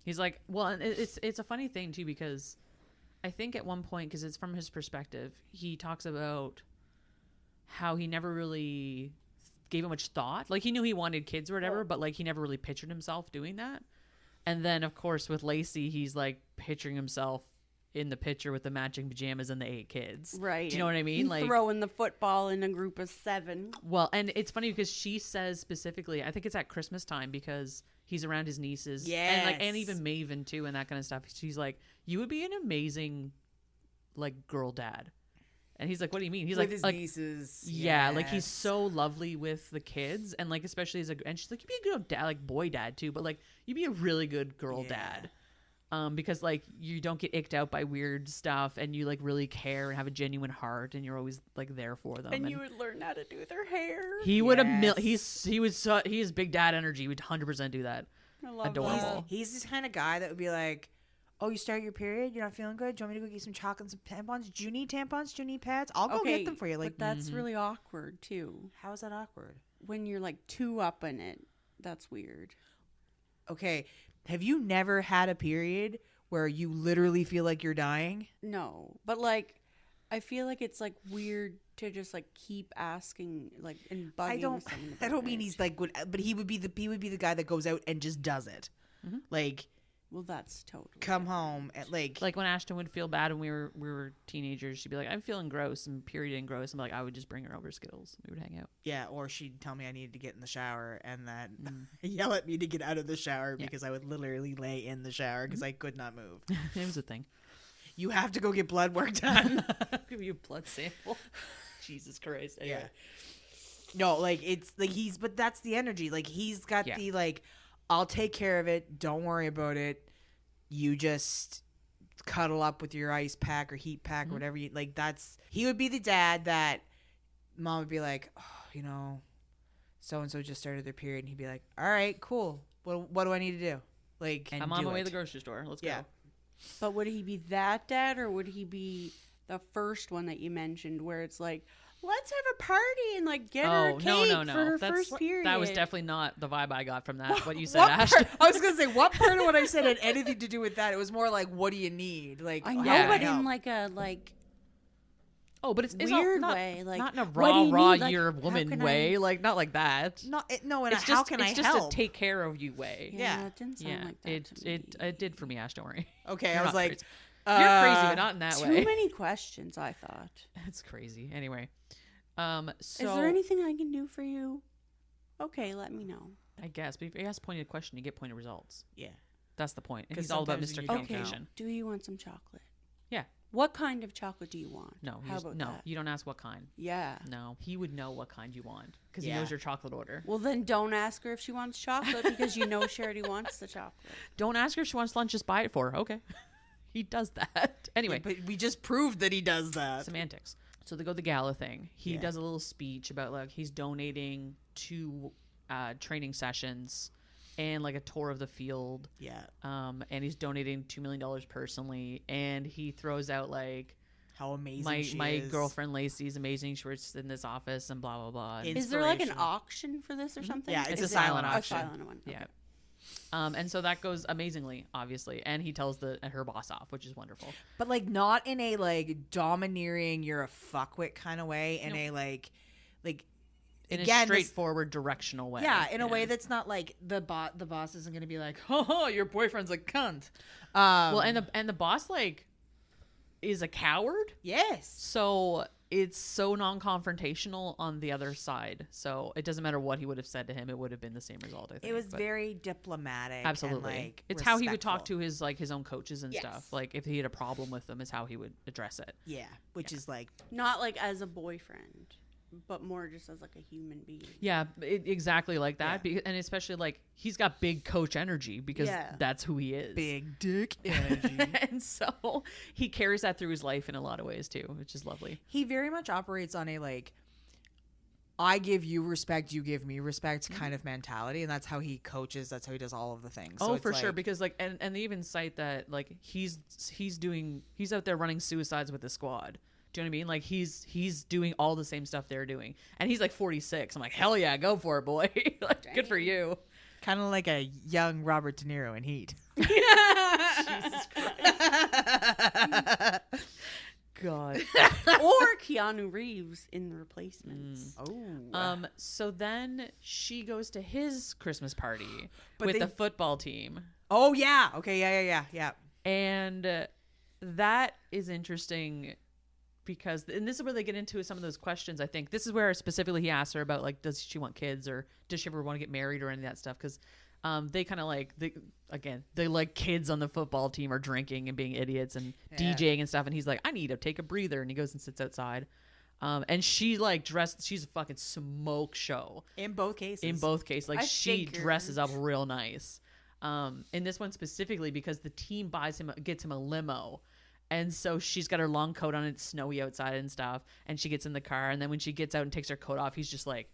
he's like, well, and it's a funny thing too, because I think at one point, because it's from his perspective, he talks about how he never really gave it much thought. Like, he knew he wanted kids or whatever, but like he never really pictured himself doing that. And then of course with Lacey, he's like picturing himself in the picture with the matching pajamas and the 8 kids. Right. Do you know what I mean? Like throwing the football in a group of 7. Well, and it's funny because she says specifically, I think it's at Christmas time because he's around his nieces. Yes. And even Maven too and that kind of stuff. She's like, you would be an amazing like girl dad. And he's like, what do you mean? He's with like, his like nieces. Yeah, like he's so lovely with the kids, and like especially and she's like, you'd be a good dad, like boy dad too, but like you'd be a really good girl dad. Because like you don't get icked out by weird stuff, and you like really care and have a genuine heart, and you're always like there for them. And you would learn how to do their hair. He would have. He is big dad energy. He would 100% do that. I love Adorable. that. He's this kind of guy that would be like, oh, you start your period, you're not feeling good, do you want me to go get some chocolate and some tampons? Do you need tampons? Do you need pads? I'll go get them for you. Like, but that's really awkward too. how is that awkward? When you're like too up in it, that's weird. Okay, have you never had a period where you literally feel like you're dying? No, but like, I feel like it's like weird to just like keep asking, like, and bugging. someone I about don't mean it. he's like good, but he would be the guy that goes out and just does it. Like, Well, that's totally come home and like when Ashton would feel bad when we were teenagers, she'd be like, I'm feeling gross and period and gross. I'm like, I would just bring her over Skittles. We would hang out. yeah, or she'd tell me I needed to get in the shower and then yell at me to get out of the shower because I would literally lay in the shower because I could not move. It was a thing. You have to go get blood work done. Give you a blood sample. Jesus Christ. Anyway. Yeah. No, like it's like but that's the energy. Like he's got the like, I'll take care of it. Don't worry about it. You just cuddle up with your ice pack or heat pack or whatever you like. He would be the dad that mom would be like, oh, you know, so and so just started their period, and he'd be like, all right, cool. What do I need to do? Like, and I'm on my way to the grocery store. Let's go. But would he be that dad, or would he be the first one that you mentioned, where it's like, let's have a party and like get her a cake for her first period? That was definitely not the vibe I got from that. What you said, what Ash. I was gonna say, what part of what I said had anything to do with that? It was more like, what do you need? Like, I know, how but can I in help? like Oh, but it's weird not, way, like, not in a what do you raw need? Like, you're a how woman can way, like not like that. No, and It's how just, can it's I just help? a take care of you way. Yeah. it didn't sound like that to me. It did for me, Ash. Don't worry. Okay, You're I was not like, crazy. You're crazy, but not in that Too way. many questions, I thought. That's crazy. Anyway, Is there anything I can do for you? Okay, let me know. I guess, but if you ask a pointed question, you get pointed results. yeah. That's the point. And 'Cause he's all about sometimes Mr. when you don't Communication. Do you want some chocolate? Yeah. What kind of chocolate do you want? No. How about no. that? You don't ask what kind. Yeah. No. He would know what kind you want because he Yeah. knows your chocolate order. Well, then don't ask her if she wants chocolate because you know she already wants the chocolate. Don't ask her if she wants lunch. Just buy it for her. Okay. He does that. Anyway. But we just proved that he does that. Semantics. So they go to the gala thing. He Yeah. does a little speech about like he's donating 2 training sessions and like a tour of the field. Yeah. And he's donating $2 million personally. And he throws out like How amazing my is. girlfriend Lacey's amazing. She works in this office and blah blah blah. And Is there like an Inspirational. auction for this or something? Yeah, it's a silent A auction. silent one. yeah. Okay. And so that goes amazingly, obviously. And he tells her boss off, which is wonderful. But like not in a like domineering, you're a fuckwit kind of way. In a like In again, a straightforward, directional way. yeah, in a way that's not like the boss isn't gonna be like, oh, your boyfriend's a cunt. Well, and the boss like is a coward. Yes. So it's so non-confrontational on the other side. So it doesn't matter what he would have said to him; it would have been the same result. I think It was But very diplomatic. absolutely. And, like, it's how he would talk respectful. to his own coaches and Yes. stuff. Like if he had a problem with them, is how he would address it. Yeah, which is like Not like as a boyfriend, but more just as like a human being. Yeah, exactly like that. And especially like he's got big coach energy because Yeah. that's who he is. big dick energy. And so he carries that through his life in a lot of ways too, which is lovely. He very much operates on a like I give you respect, you give me respect kind of mentality, and that's how he coaches. That's how he does all of the things. So Oh, it's for sure. like- Because like, and they even cite that like he's out there running suicides with the squad. Do you know what I mean? Like he's doing all the same stuff they're doing, and he's like 46. I'm like, hell yeah, go for it, boy. Like, good for you. Kind of like a young Robert De Niro in Heat. Jesus Christ. God. Or Keanu Reeves in The Replacements. Oh. So then she goes to his Christmas party But with they- the football team. Oh, yeah. Okay, yeah. And that is interesting because, and this is where they get into some of those questions. I think this is where specifically he asks her about like, does she want kids or does she ever want to get married or any of that stuff? Because they kind of like, they like kids on the football team are drinking and being idiots and DJing and stuff. And he's like, I need to take a breather. And he goes and sits outside. And she like she's a fucking smoke show. In both cases. Like I she figured. dresses up real nice. In this one specifically because the team gets him a limo. And so she's got her long coat on, it's snowy outside and stuff. And she gets in the car. And then when she gets out and takes her coat off, he's just like,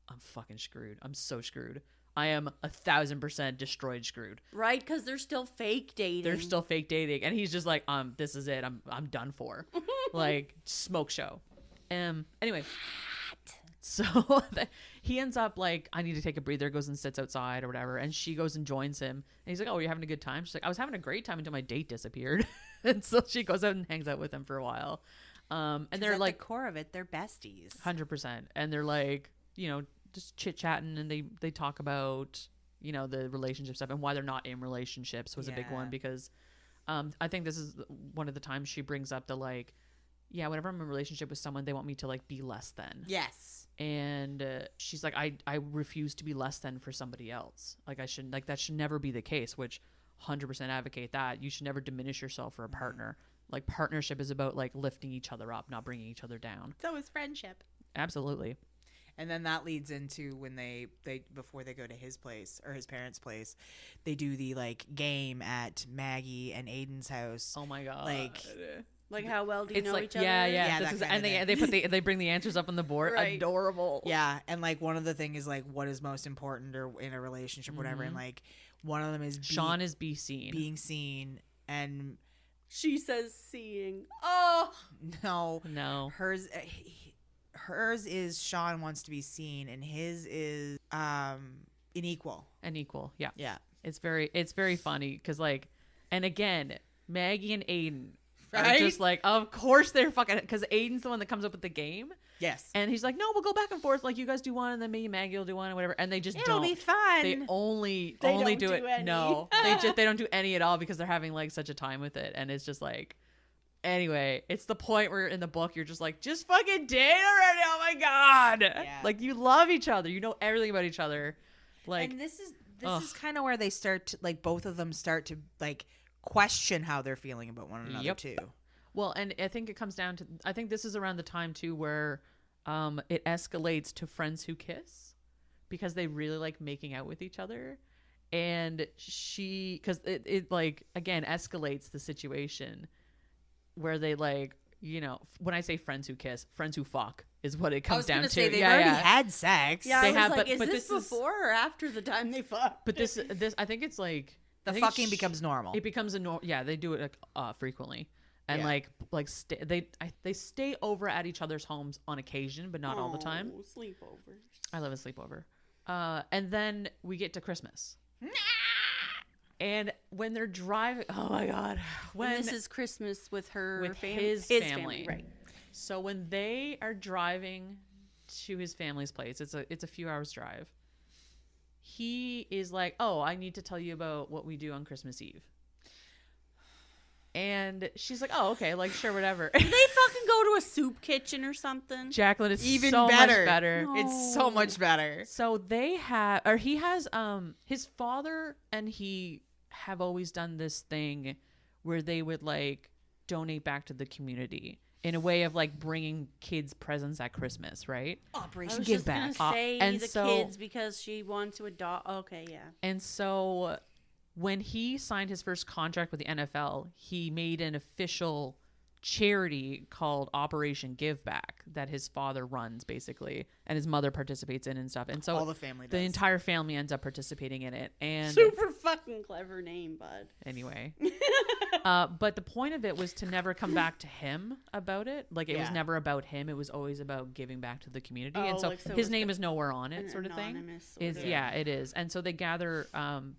I'm fucking screwed. I'm so screwed. I am 1,000% destroyed, screwed. Right? Because they're still fake dating. They're still fake dating. And he's just like, this is it. I'm done for. Like, smoke show. Anyway. So he ends up like, I need to take a breather, goes and sits outside or whatever. And she goes and joins him. And he's like, oh, you're having a good time? She's like, I was having a great time until my date disappeared. And so she goes out and hangs out with him for a while. And they're at like, the core of it, they're besties. 100%. And they're like, just chit chatting. And they talk about, the relationship stuff and why they're not in relationships was a big one because I think this is one of the times she brings up the like, yeah, whenever I'm in a relationship with someone, they want me to like be less than. Yes. And she's like, I refuse to be less than for somebody else. Like that should never be the case, which 100% advocate that. You should never diminish yourself for a partner. Like partnership is about like lifting each other up, not bringing each other down. So is friendship. Absolutely. And then that leads into when they before they go to his place or his parents' place, they do the like game at Maggie and Aiden's house. Oh my God. Like how well do you It's know like, each other? yeah. that kind And of they bring the answers up on the board. Right. Adorable. Yeah, and like one of the thing is like what is most important or in a relationship, whatever. And like one of them is Shawn is seen. being seen, and She says seeing. Oh. No. hers is Shawn wants to be seen, and his is unequal. And equal. Yeah. Yeah. It's very funny because like, and again, Maggie and Aiden are Right? just like, of course they're fucking, because Aiden's the one that comes up with the game. Yes. And he's like, no, we'll go back and forth. Like, you guys do one, and then me and Maggie will do one, and whatever. And they just It'll don't. be fun. They only don't do do it. any. No, they don't do any at all because they're having like such a time with it, and it's just like. Anyway, it's the point where in the book you're just like, just fucking date already. Oh my God. Yeah. Like you love each other. You know everything about each other. Like And this is ugh. kind of where they start to, like both of them start to like question how they're feeling about one another Yep. too. Well, and I think it comes down to, I think this is around the time too where it escalates to friends who kiss because they really like making out with each other. And because it like, again, escalates the situation where they like, when I say friends who kiss, friends who fuck is what it I comes was down gonna to. say they've already had sex. Yeah, They I was have, like, but is this this is- before or after the time they fucked? But this, I think it's like, The I think fucking becomes normal. It becomes a normal. Yeah, they do it like frequently, and Yeah. they stay over at each other's homes on occasion, but not all the time. Oh, sleepovers. I love a sleepover. And then we get to Christmas, and when they're driving, oh my God, when And this is Christmas with her with family. his family, right? So when they are driving to his family's place, it's a few hours drive. He is like, oh, I need to tell you about what we do on Christmas Eve. And she's like, oh, okay, like, sure, whatever. Did they fucking go to a soup kitchen or something? Jacqueline is Even so better. much better. No. It's so much better. So he has, his father and he have always done this thing where they would, like, donate back to the community in a way of, like, bringing kids presents at Christmas, right? I Operation was Give just Back. gonna say And the so- kids because she wants to adopt. Okay, yeah. And so when he signed his first contract with the NFL, he made an official charity called Operation Give Back that his father runs basically, and his mother participates in and stuff. And so all the family does. the entire family ends up participating in it. And Super fucking clever name, bud. anyway, but the point of it was to never come back to him about it. Like it was never about him. It was always about giving back to the community. And so, like, so his name is nowhere on it, sort of thing. It is. And so they gather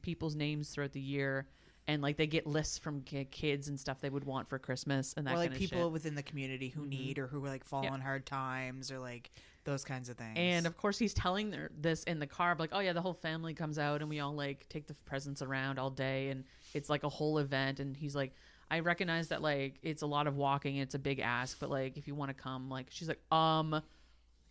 people's names throughout the year. And like they get lists from kids and stuff they would want for Christmas and that or like kind of people shit. within the community who need or who like fall on hard times or like those kinds of things. And of course he's telling this in the car, like, oh yeah, the whole family comes out and we all like take the presents around all day and it's like a whole event. And he's like, I recognize that like it's a lot of walking and it's a big ask, but like if you want to come, like she's like,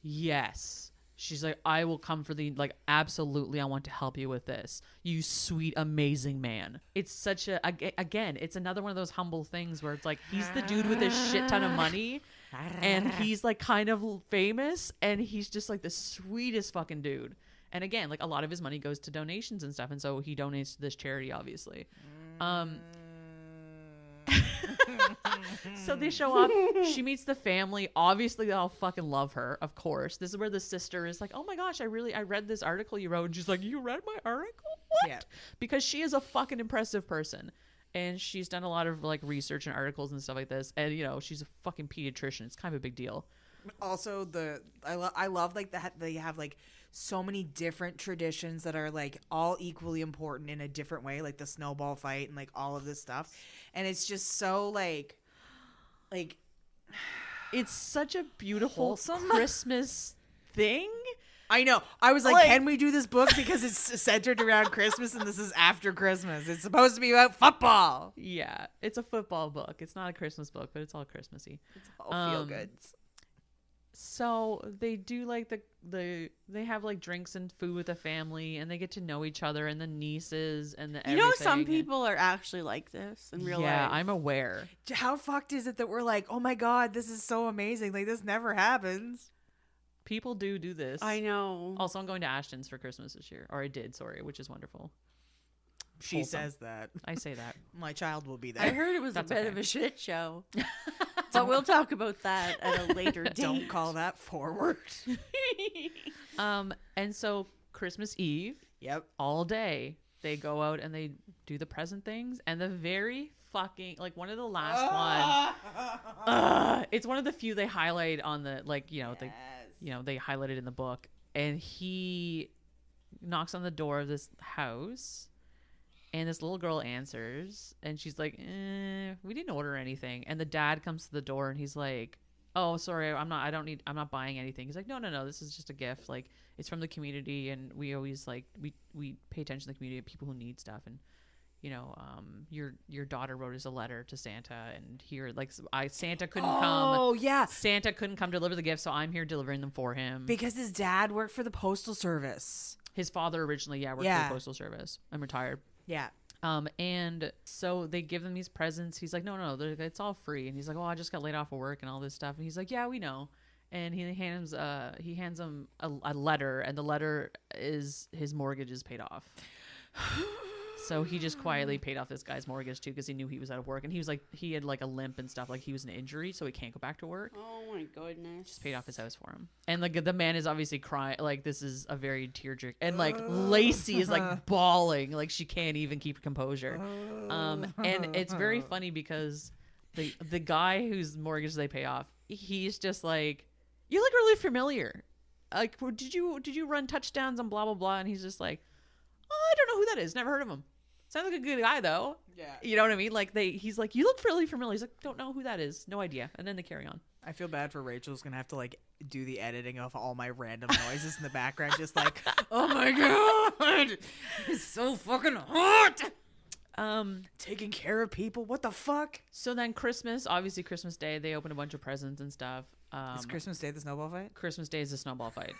yes. She's like, I will come for the, like, absolutely, I want to help you with this. You sweet, amazing man. It's such a, again, it's another one of those humble things where it's like, he's the dude with a shit ton of money and he's like kind of famous and he's just like the sweetest fucking dude. And again, like a lot of his money goes to donations and stuff. And so he donates to this charity, obviously. So they show up. She meets the family. Obviously, they all fucking love her. Of course, this is where the sister is like, "Oh my gosh, I read this article you wrote." And she's like, "You read my article? What?" Yeah. Because she is a fucking impressive person, and she's done a lot of like research and articles and stuff like this. And you know, she's a fucking pediatrician. It's kind of a big deal. Also, I love like that they have like so many different traditions that are like all equally important in a different way, like the snowball fight and like all of this stuff. And it's just so like it's such a beautiful wholesome Christmas thing. I know. I was like, can we do this book because it's centered around Christmas and this is after Christmas? It's supposed to be about football. Yeah, it's a football book. It's not a Christmas book, but it's all Christmassy. It's all feel goods. So they do like they have like drinks and food with the family and they get to know each other and the nieces and the everything. Some people are actually like this in real life. Yeah, I'm aware. How fucked is it that we're like, oh my God, this is so amazing. Like this never happens. People do this. I know. Also, I'm going to Ashton's for Christmas this year. Or I did, sorry, which is wonderful. She Wholesome. says that. I say that. My child will be there. I heard it was a bit of a shit show. But we'll talk about that at a later date. Don't call that forward. And so Christmas Eve, all day, they go out and they do the present things. And the very fucking, like one of the last ones, it's one of the few they highlight on the, like, you know, they highlighted in the book. And he knocks on the door of this house. And this little girl answers, and she's like, we didn't order anything. And the dad comes to the door, and he's like, oh, sorry, I'm not buying anything. He's like, no, this is just a gift. Like, it's from the community, and we always, like, we pay attention to the community, people who need stuff. And, you know, your daughter wrote us a letter to Santa, and here, like, Santa couldn't come. Oh, yeah. Santa couldn't come deliver the gifts, so I'm here delivering them for him. Because his dad worked for the Postal Service. His father originally, worked for the Postal Service. I'm retired. Yeah. And so they give them these presents. He's like, no, it's all free. And he's like, oh, I just got laid off of work and all this stuff. And he's like, yeah, we know. And he hands him a letter, and the letter is his mortgage is paid off. So he just quietly paid off this guy's mortgage too, because he knew he was out of work, and he was like, he had like a limp and stuff, like he was an injury, so he can't go back to work. Oh my goodness! Just paid off his house for him, and like the man is obviously crying. Like this is a very tearjerk, and like Lacey is like bawling, like she can't even keep her composure. And it's very funny because the guy whose mortgage they pay off, he's just like, you look really familiar. Like, did you run touchdowns on blah blah blah? And he's just like, oh, I don't know who that is. Never heard of him. Sounds like a good guy though. Yeah. You know what I mean? Like he's like, you look really familiar. He's like, don't know who that is. No idea. And then they carry on. I feel bad for Rachel's gonna have to like do the editing of all my random noises in the background, just like, oh my God, it's so fucking hot. Taking care of people. What the fuck? So then Christmas Day, they open a bunch of presents and stuff. Is Christmas Day the snowball fight? Christmas Day is the snowball fight.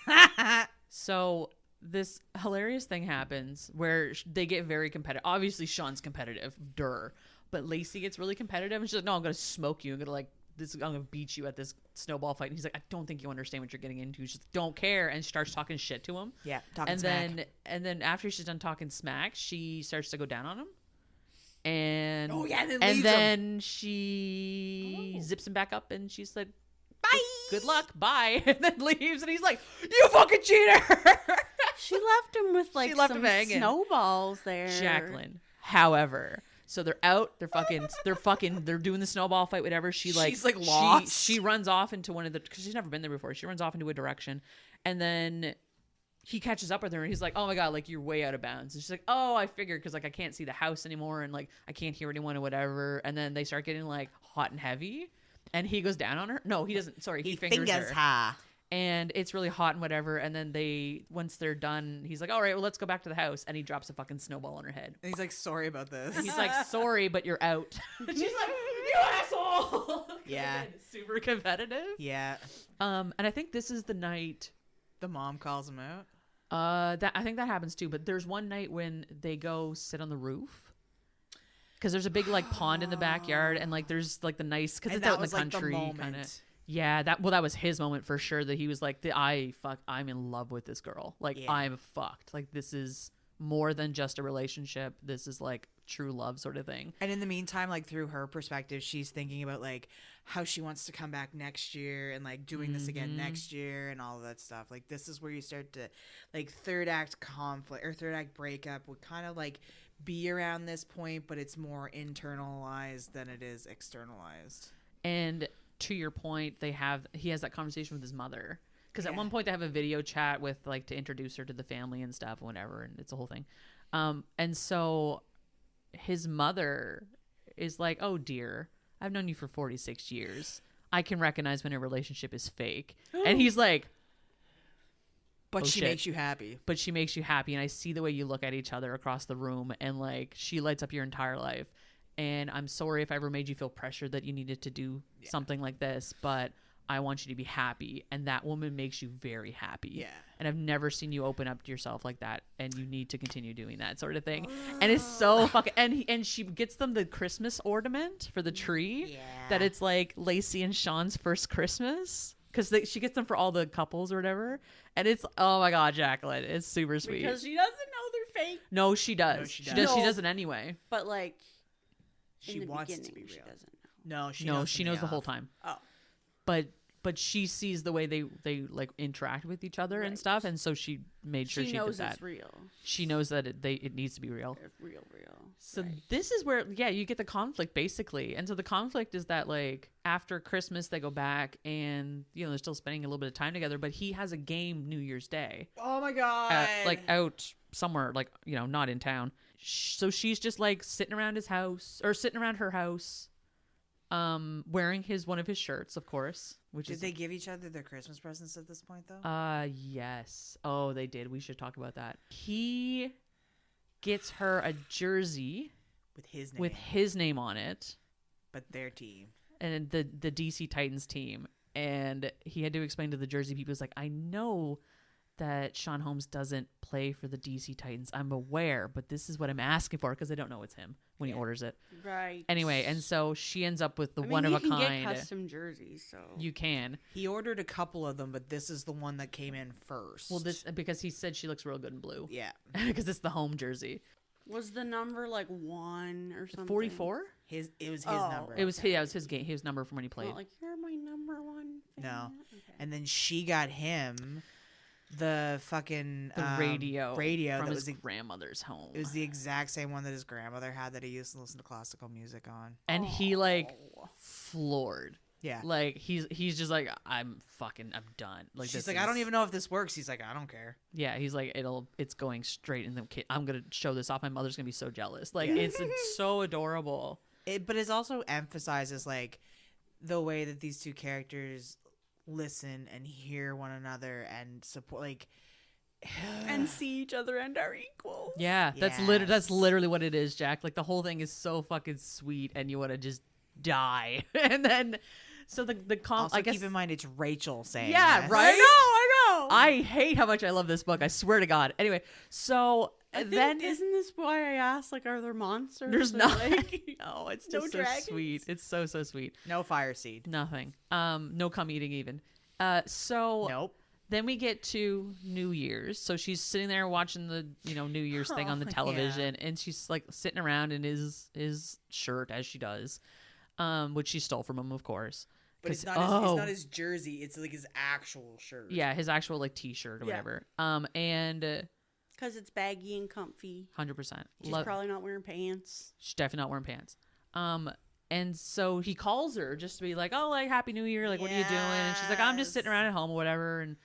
So this hilarious thing happens where they get very competitive. Obviously, Shawn's competitive, but Lacey gets really competitive, and she's like, "No, I'm gonna smoke you. I'm gonna beat you at this snowball fight." And he's like, "I don't think you understand what you're getting into." She's like, "Don't care," and she starts talking shit to him. Yeah, talking smack. And then after she's done talking smack, she starts to go down on him, And Oh, yeah, and then and leaves then she zips him back up and she said, Bye. Good luck, bye. And then leaves and he's like, you fucking cheater. She left him with like left some him hanging. snowballs there. Jacqueline. However, so they're out, they're doing the snowball fight, whatever. She's like lost. She runs off into one of the, because she's never been there before. She runs off into a direction and then he catches up with her and he's like, oh my God, like you're way out of bounds. And she's like, oh, I figured because like I can't see the house anymore and like I can't hear anyone or whatever. And then they start getting like hot and heavy and he goes down on her. No, he doesn't. Sorry, he fingers her. her. And it's really hot and whatever. And then once they're done, he's like, all right, well, let's go back to the house. And he drops a fucking snowball on her head. And he's like, sorry about this. He's like, sorry, but you're out. She's like, you asshole. Yeah. Super competitive. Yeah. And I think this is the night. The mom calls him out. That I think that happens too. But there's one night when they go sit on the roof. Because there's a big like pond in the backyard. And like there's like the nice, because it's out in the country kind of. Yeah, that was his moment for sure, that he was like, I'm in love with this girl. Like, yeah. I'm fucked. Like, this is more than just a relationship. This is like true love sort of thing. And in the meantime, like through her perspective, she's thinking about like how she wants to come back next year and like doing this again next year and all of that stuff. Like, this is where you start to like third act conflict or third act breakup would kind of like be around this point, but it's more internalized than it is externalized. And to your point, he has that conversation with his mother, because at one point they have a video chat with like to introduce her to the family and stuff and whatever, and it's a whole thing. And so his mother is like, oh dear, I've known you for 46 years. I can recognize when a relationship is fake. And he's like, but she makes you happy. But she makes you happy. And I see the way you look at each other across the room, and like she lights up your entire life. And I'm sorry if I ever made you feel pressured that you needed to do something like this, but I want you to be happy. And that woman makes you very happy. Yeah. And I've never seen you open up to yourself like that. And you need to continue doing that sort of thing. And it's so fucking, and she gets them the Christmas ornament for the tree. Yeah. That it's like Lacey and Shawn's first Christmas. Because she gets them for all the couples or whatever. And it's, oh my God, Jacqueline. It's super sweet. Because she doesn't know they're fake. No, she does. No, she does. She does it anyway. But like, she wants it to be real. She doesn't know. No, she knows the whole time. Oh, but she sees the way they like interact with each other and stuff, and so she made sure she knows did that. It's real. She knows that it needs to be real. Real. So this is where you get the conflict basically, and so the conflict is that like after Christmas they go back and they're still spending a little bit of time together, but he has a game New Year's Day. Oh my God! Like out somewhere, like not in town. So she's just like sitting around his house or sitting around her house, wearing one of his shirts, of course. Did they give each other their Christmas presents at this point though? Yes. Oh, they did. We should talk about that. He gets her a jersey with his name on it, but their team and the DC Titans team. And he had to explain to the jersey people, he's like, I know that Shawn Holmes doesn't play for the DC Titans. I'm aware, but this is what I'm asking for, because I don't know it's him when he orders it. Right. Anyway, and so she ends up with the one of a kind. You can get custom jerseys, so you can. He ordered a couple of them, but this is the one that came in first. Well, because he said she looks real good in blue. Yeah, because it's the home jersey. Was the number like 1 or something? 44? It was his number. It was his game. His number from when he played. Not like, you're my number one fan. No. Okay. And then she got him the fucking radio from his grandmother's home. It was the exact same one that his grandmother had that he used to listen to classical music on. And he like floored. Yeah. Like he's just like, I'm done. Like she's like, I don't even know if this works. He's like, I don't care. Yeah, he's like, it's going straight in the kid. I'm gonna show this off. My mother's gonna be so jealous. Like it's so adorable. But it also emphasizes like the way that these two characters listen and hear one another and support, like, and see each other and are equals. Yeah, that's literally what it is, Jack. Like the whole thing is so fucking sweet, and you want to just die. And then, so also I guess, keep in mind it's Rachel saying, yeah, this. right. I know. I hate how much I love this book. I swear to God. Anyway, so then isn't this why I asked? Like, are there monsters? There's not. Like, no, it's just so sweet. It's so sweet. No fire seed. Nothing. No cum eating even. So nope. Then we get to New Year's. So she's sitting there watching the, New Year's thing on the television, and she's like sitting around in his shirt as she does, which she stole from him, of course. But it's not his jersey. It's like his actual shirt. Yeah, his actual like t-shirt or whatever. And because it's baggy and comfy. 100%. She's probably not wearing pants. She's definitely not wearing pants. And so he calls her just to be like, oh, like, Happy New Year. Like, what are you doing? And she's like, I'm just sitting around at home or whatever. And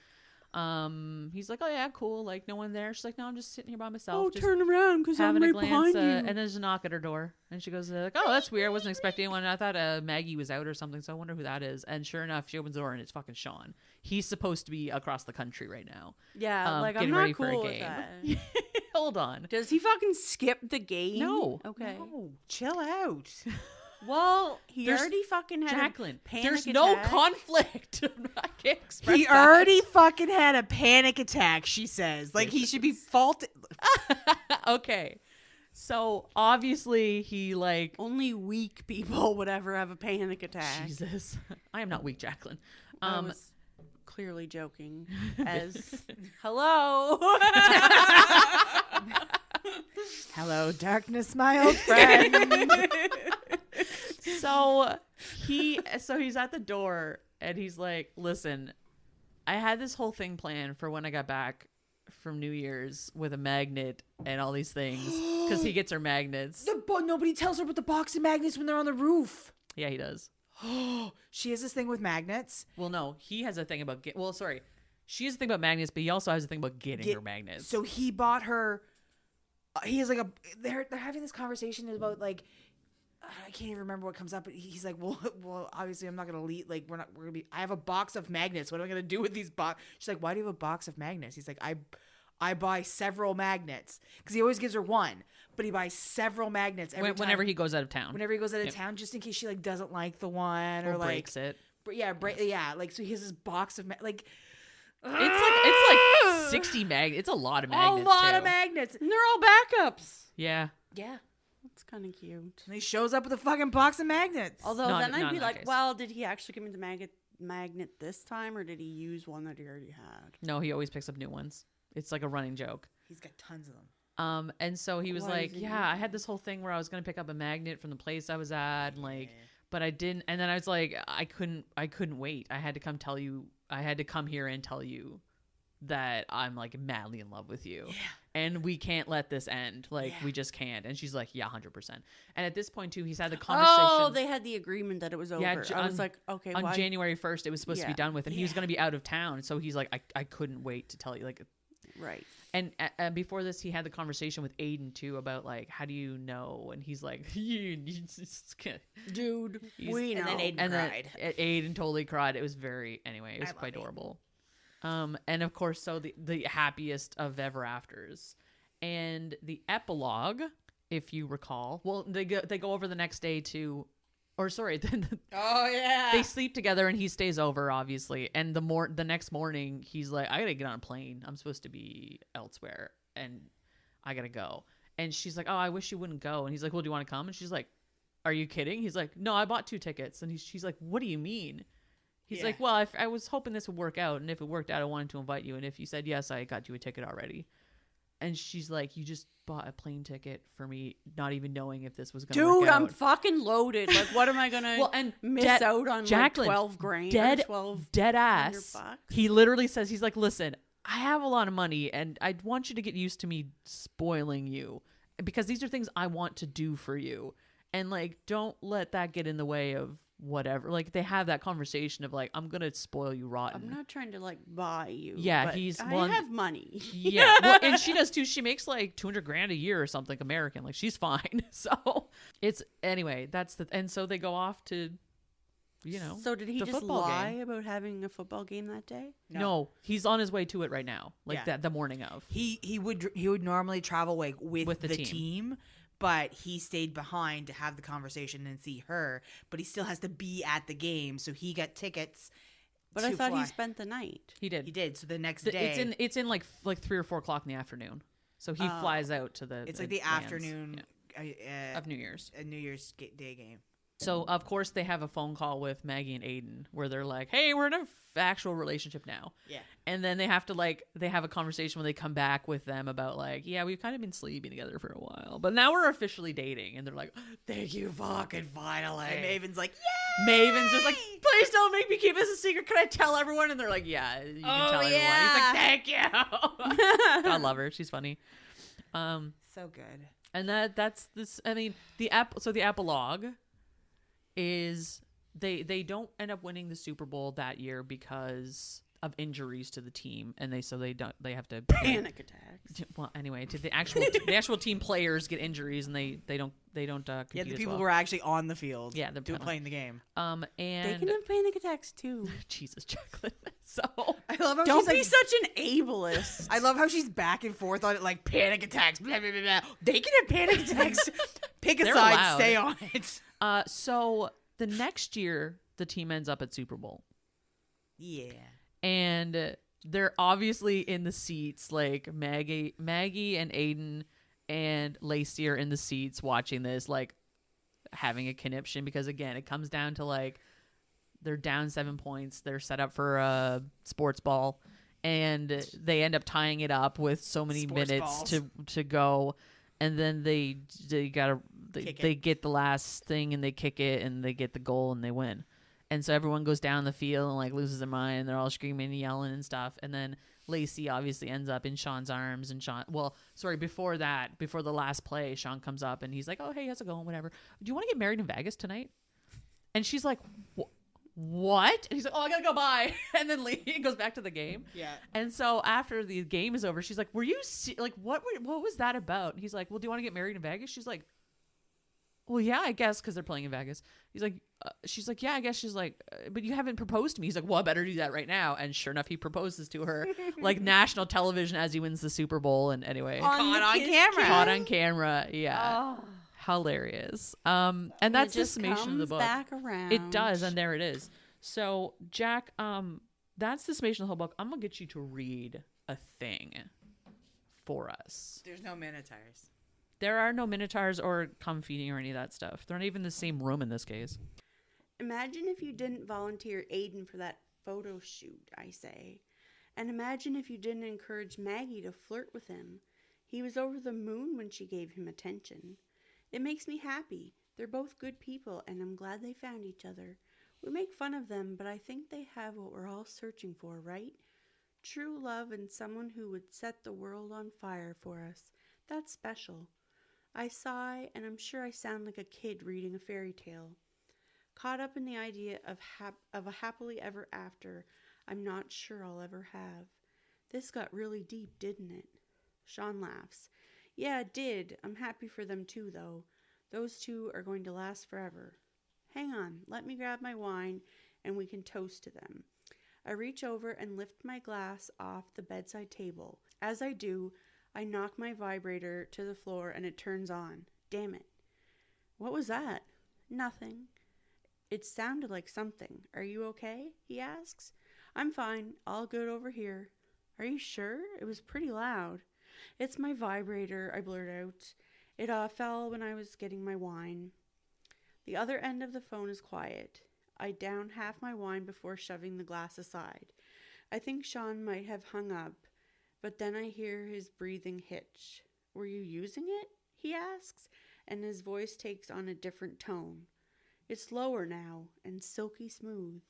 he's like, oh, yeah, cool. Like, no one there. She's like, no, I'm just sitting here by myself. Oh, just turn around because I'm right behind you. And then there's a knock at her door. And she goes, like, oh, that's weird. I wasn't expecting anyone. I thought Maggie was out or something. So I wonder who that is. And sure enough, she opens the door and it's fucking Shawn. He's supposed to be across the country right now. Yeah, like, I'm getting not ready cool for a with game. that. Hold on. Does he fucking skip the game? No. Okay. No, chill out. Well, he There's- already fucking had Jacqueline, a panic there's attack. no conflict. I can't express He that. already fucking had a panic attack, she says. Like, he should be faulted. Okay. So obviously he like Only weak people would ever have a panic attack. Jesus. I am not weak, Jacqueline. I was clearly joking. As hello. Hello, darkness, my old friend. So he's at the door and he's like, listen, I had this whole thing planned for when I got back from New Year's with a magnet and all these things because he gets her magnets. Nobody tells her about the box of magnets when they're on the roof. Yeah, he does. She has this thing with magnets. Well, no, he has a thing about she has a thing about magnets, but he also has a thing about getting her magnets. So he bought her. He has like they're having this conversation about like, I can't even remember what comes up, but he's like, well, obviously I'm not gonna leave. Like we're gonna be. I have a box of magnets. What am I gonna do with these box? She's like, why do you have a box of magnets? He's like, I buy several magnets because he always gives her one, but he buys several magnets whenever he goes out of town. Whenever he goes out of town, just in case she like doesn't like the one or like breaks it. Yeah, like so he has this box of like. It's like 60 magnets. It's a lot of magnets. A lot too. of magnets. And they're all backups. Yeah. Yeah. That's kind of cute. And he shows up with a fucking box of magnets. Although Not- then not I'd in be that like, case. well, did he actually give me the magnet this time, or did he use one that he already had? No, he always picks up new ones. It's like a running joke. He's got tons of them. And so he was Why like, does he yeah, need I had this whole thing where I was going to pick up a magnet from the place I was at and like, but I didn't. And then I was like, I couldn't wait. I had to come tell you, I had to come here and tell you that I'm like madly in love with you. Yeah. And we can't let this end. Like we just can't. And she's like, yeah, 100%. And at this point too, he's had the conversation. Oh, they had the agreement that it was over. Yeah, I was like, okay, on why? January 1st, it was supposed to be Yeah. done with, and he was going to be out of town. So he's like, I couldn't wait to tell you. Like, Right. and before this, he had the conversation with Aiden too about like, how do you know? And he's like, Dude, we know. And then Aiden cried. Aiden totally cried. It was very, anyway, it was quite adorable. And of course, so the happiest of ever afters, and the epilogue, if you recall, well, they go over the next day to, or sorry, Oh yeah. they sleep together and he stays over, obviously. And the next morning, he's like, I gotta get on a plane. I'm supposed to be elsewhere, and I gotta go. And she's like, oh, I wish you wouldn't go. And he's like, well, do you want to come? And she's like, are you kidding? He's like, no, I bought 2 tickets. And she's like, what do you mean? He's like, well, I was hoping this would work out, and if it worked out, I wanted to invite you. And if you said yes, I got you a ticket already. And she's like, you just bought a plane ticket for me, not even knowing if this was going to work Dude, out. I'm fucking loaded. Like, what am I gonna miss out on? Jacqueline, like 12 grand, dead, or 12 dead ass. $100? He literally says, he's like, listen, I have a lot of money, and I want you to get used to me spoiling you, because these are things I want to do for you, and like, don't let that get in the way of whatever. Like, they have that conversation of like, I'm gonna spoil you rotten. I'm not trying to like buy you. Yeah, but he's I one. have money. Yeah, well, and she does too. She makes like 200 grand a year or something American. Like, she's fine. So it's anyway. That's and so they go off to, So did he the just football lie game. about having a football game that day? No, he's on his way to it right now. Like Yeah. the morning of. He would normally travel like with the the team. team, but he stayed behind to have the conversation and see her. But he still has to be at the game, so he got tickets. But to I thought fly. he spent the night. He did. He did. So the next day, It's in like 3 or 4 o'clock in the afternoon. So he flies out to the. it's like the lands, afternoon of New Year's. a New Year's Day game. So, of course, they have a phone call with Maggie and Aiden where they're like, hey, we're in a actual relationship now. Yeah. And then they have to, they have a conversation when they come back with them about, yeah, we've kind of been sleeping together for a while, but now we're officially dating. And they're like, thank you, fucking finally. And Maven's like, yay! Maven's just like, please don't make me keep this a secret. Can I tell everyone? And they're like, yeah, you can tell everyone. He's like, thank you. I love her. She's funny. So good. And that's this. I mean, the epilogue is they don't end up winning the Super Bowl that year because of injuries to the team, and they have to panic attacks. Well, anyway, the actual team players get injuries, and they don't compete. Yeah, the as people well. who are actually on the field. Yeah, they're playing the game. And they can have panic attacks too. Jesus, Jacqueline. So I love how don't be she's such an ableist. I love how she's back and forth on it, panic attacks. Blah, blah, blah, blah. They can have panic attacks. Pick a They're side, allowed. stay on it. So the next year, the team ends up at Super Bowl. Yeah. And they're obviously in the seats, Maggie and Aiden and Lacey are in the seats watching this, having a conniption, because again, it comes down to they're down 7 points. They're set up for a sports ball, and they end up tying it up with so many Sports minutes balls. to go. And then they get the last thing and they kick it and they get the goal and they win. And so everyone goes down the field and loses their mind, and they're all screaming and yelling and stuff. And then Lacey obviously ends up in Shawn's arms, and before the last play, Shawn comes up and he's like, oh, hey, how's it going? Whatever. Do you want to get married in Vegas tonight? And she's like, what? And he's like, oh, I gotta go, bye. And then he goes back to the game. Yeah. And so after the game is over, she's like, were you what was that about? And he's like, well, do you want to get married in Vegas? She's like, well, yeah, I guess, because they're playing in Vegas. He's like, she's like, yeah, I guess. She's like, but you haven't proposed to me. He's like, well, I better do that right now. And sure enough, he proposes to her, national television as he wins the Super Bowl. And anyway, caught on camera. Yeah. Oh. Hilarious. And that's the summation of the book. Back around. It does, and there it is. So, Jack, that's the summation of the whole book. I'm gonna get you to read a thing for us. There's no minotaurs. There are no minotaurs or comfeting or any of that stuff. They're not even in the same room in this case. Imagine if you didn't volunteer Aiden for that photo shoot, I say. And imagine if you didn't encourage Maggie to flirt with him. He was over the moon when she gave him attention. It makes me happy. They're both good people, and I'm glad they found each other. We make fun of them, but I think they have what we're all searching for, right? True love and someone who would set the world on fire for us. That's special. I sigh, and I'm sure I sound like a kid reading a fairy tale. Caught up in the idea of a happily ever after I'm not sure I'll ever have. This got really deep, didn't it? Shawn laughs. Yeah, it did. I'm happy for them too, though. Those two are going to last forever. Hang on, let me grab my wine and we can toast to them. I reach over and lift my glass off the bedside table. As I do, I knock my vibrator to the floor and it turns on. Damn it. What was that? Nothing. It sounded like something. Are you okay? He asks. I'm fine. All good over here. Are you sure? It was pretty loud. It's my vibrator, I blurt out. It fell when I was getting my wine. The other end of the phone is quiet. I down half my wine before shoving the glass aside. I think Shawn might have hung up, but then I hear his breathing hitch. Were you using it? He asks, and his voice takes on a different tone. It's lower now and silky smooth.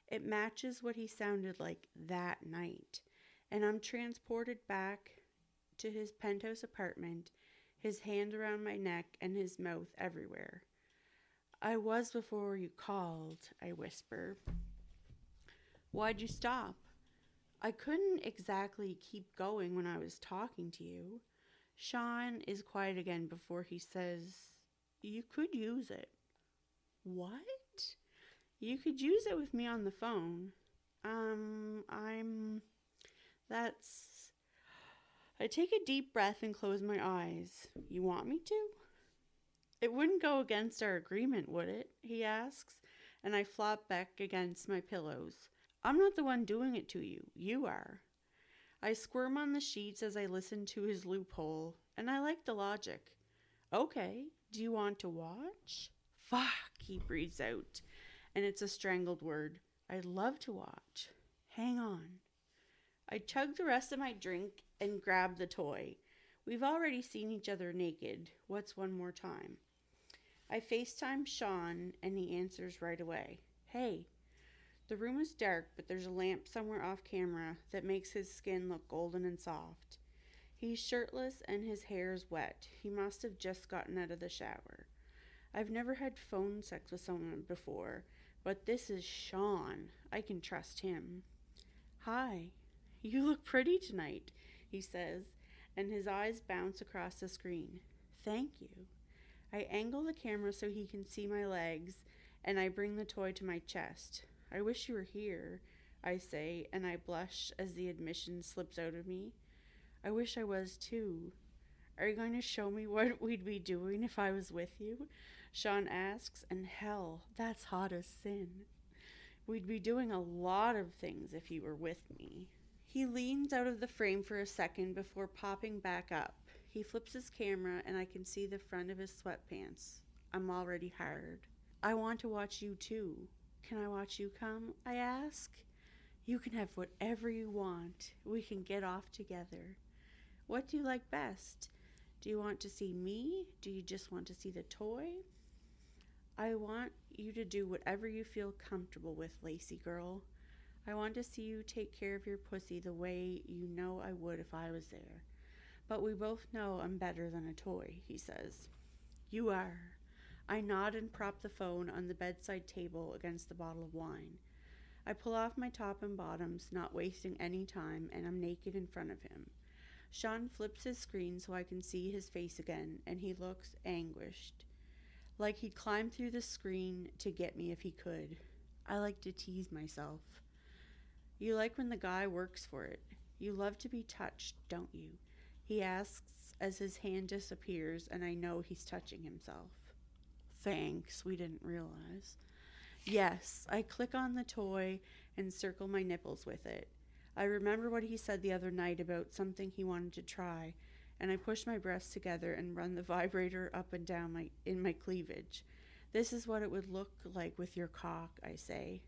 It matches what he sounded like that night, and I'm transported back to his penthouse apartment, his hand around my neck and his mouth everywhere. I was before you called, I whisper. Why'd you stop? I couldn't exactly keep going when I was talking to you. Shawn is quiet again before he says, you could use it. What? You could use it with me on the phone. I take a deep breath and close my eyes. You want me to? It wouldn't go against our agreement, would it? He asks, and I flop back against my pillows. I'm not the one doing it to you. You are. I squirm on the sheets as I listen to his loophole, and I like the logic. Okay, do you want to watch? Fuck, he breathes out, and it's a strangled word. I'd love to watch. Hang on. I chug the rest of my drink and grab the toy. We've already seen each other naked. What's one more time? I FaceTime Shawn, and he answers right away. Hey. The room is dark, but there's a lamp somewhere off camera that makes his skin look golden and soft. He's shirtless and his hair's wet. He must have just gotten out of the shower. I've never had phone sex with someone before, but this is Shawn. I can trust him. Hi. You look pretty tonight, he says, and his eyes bounce across the screen. Thank you. I angle the camera so he can see my legs, and I bring the toy to my chest. I wish you were here, I say, and I blush as the admission slips out of me. I wish I was too. Are you going to show me what we'd be doing if I was with you? Shawn asks, and hell, that's hot as sin. We'd be doing a lot of things if you were with me. He leans out of the frame for a second before popping back up. He flips his camera, and I can see the front of his sweatpants. I'm already hard. I want to watch you too. Can I watch you come? I ask. You can have whatever you want. We can get off together. What do you like best? Do you want to see me? Do you just want to see the toy? I want you to do whatever you feel comfortable with, Lacey girl. I want to see you take care of your pussy the way you know I would if I was there. But we both know I'm better than a toy, he says. You are. I nod and prop the phone on the bedside table against the bottle of wine. I pull off my top and bottoms, not wasting any time, and I'm naked in front of him. Shawn flips his screen so I can see his face again, and he looks anguished. Like he'd climb through the screen to get me if he could. I like to tease myself. You like when the guy works for it. You love to be touched, don't you? He asks as his hand disappears, and I know he's touching himself. Thanks, we didn't realize. Yes, I click on the toy and circle my nipples with it. I remember what he said the other night about something he wanted to try, and I push my breasts together and run the vibrator up and down in my cleavage. This is what it would look like with your cock, I say.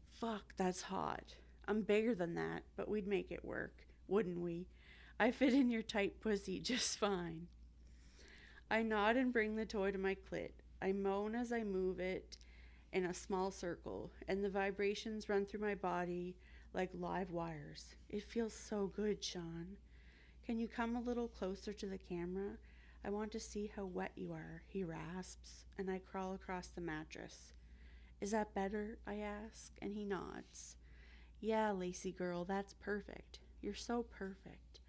Fuck, that's hot. I'm bigger than that, but we'd make it work, wouldn't we? I fit in your tight pussy just fine. I nod and bring the toy to my clit. I moan as I move it in a small circle, and the vibrations run through my body like live wires. It feels so good, Shawn. Can you come a little closer to the camera? I want to see how wet you are, he rasps, and I crawl across the mattress. Is that better? I ask, and he nods. Yeah, Lacey girl, that's perfect. You're so perfect.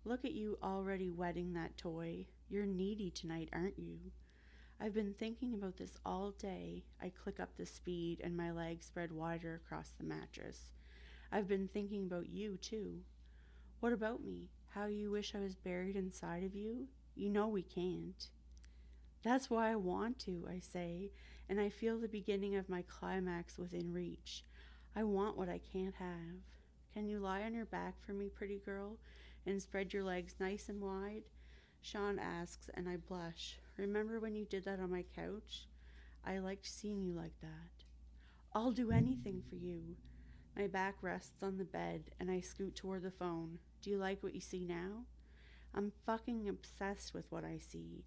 Look at you already wetting that toy. You're needy tonight, aren't you? I've been thinking about this all day. I click up the speed and my legs spread wider across the mattress. I've been thinking about you, too. What about me? How you wish I was buried inside of you? You know we can't. That's why I want to, I say, and I feel the beginning of my climax within reach. I want what I can't have. Can you lie on your back for me, pretty girl, and spread your legs nice and wide? Shawn asks, and I blush. Remember when you did that on my couch? I liked seeing you like that. I'll do anything for you. My back rests on the bed, and I scoot toward the phone. Do you like what you see now? I'm fucking obsessed with what I see.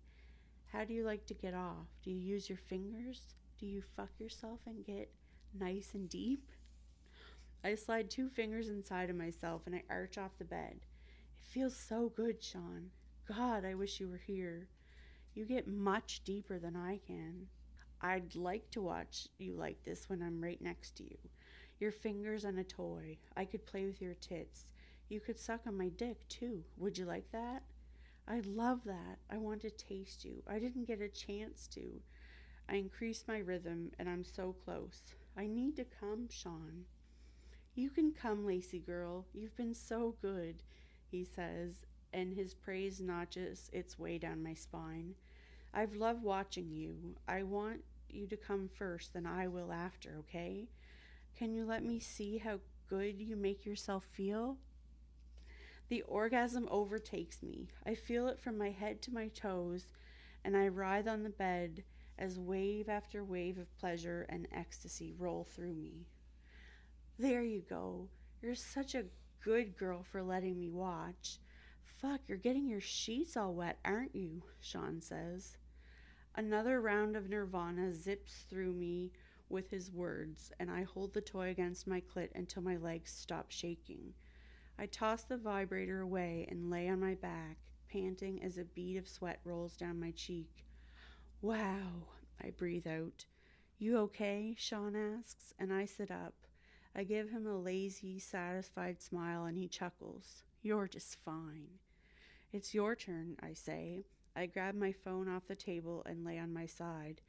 How do you like to get off? Do you use your fingers? Do you fuck yourself and get nice and deep? I slide 2 fingers inside of myself, and I arch off the bed. It feels so good, Shawn. God, I wish you were here. You get much deeper than I can. I'd like to watch you like this when I'm right next to you. Your fingers on a toy. I could play with your tits. You could suck on my dick, too. Would you like that? I'd love that. I want to taste you. I didn't get a chance to. I increase my rhythm, and I'm so close. I need to come, Shawn. You can come, Lacey girl. You've been so good, he says, and his praise notches its way down my spine. I've loved watching you. I want you to come first, then I will after, okay? Can you let me see how good you make yourself feel? The orgasm overtakes me. I feel it from my head to my toes, and I writhe on the bed as wave after wave of pleasure and ecstasy roll through me. There you go. You're such a good girl for letting me watch. Fuck, you're getting your sheets all wet, aren't you? Shawn says. Another round of Nirvana zips through me with his words, and I hold the toy against my clit until my legs stop shaking. I toss the vibrator away and lay on my back, panting as a bead of sweat rolls down my cheek. Wow, I breathe out. You okay? Shawn asks, and I sit up. I give him a lazy, satisfied smile, and he chuckles. You're just fine. It's your turn, I say. I grab my phone off the table and lay on my side.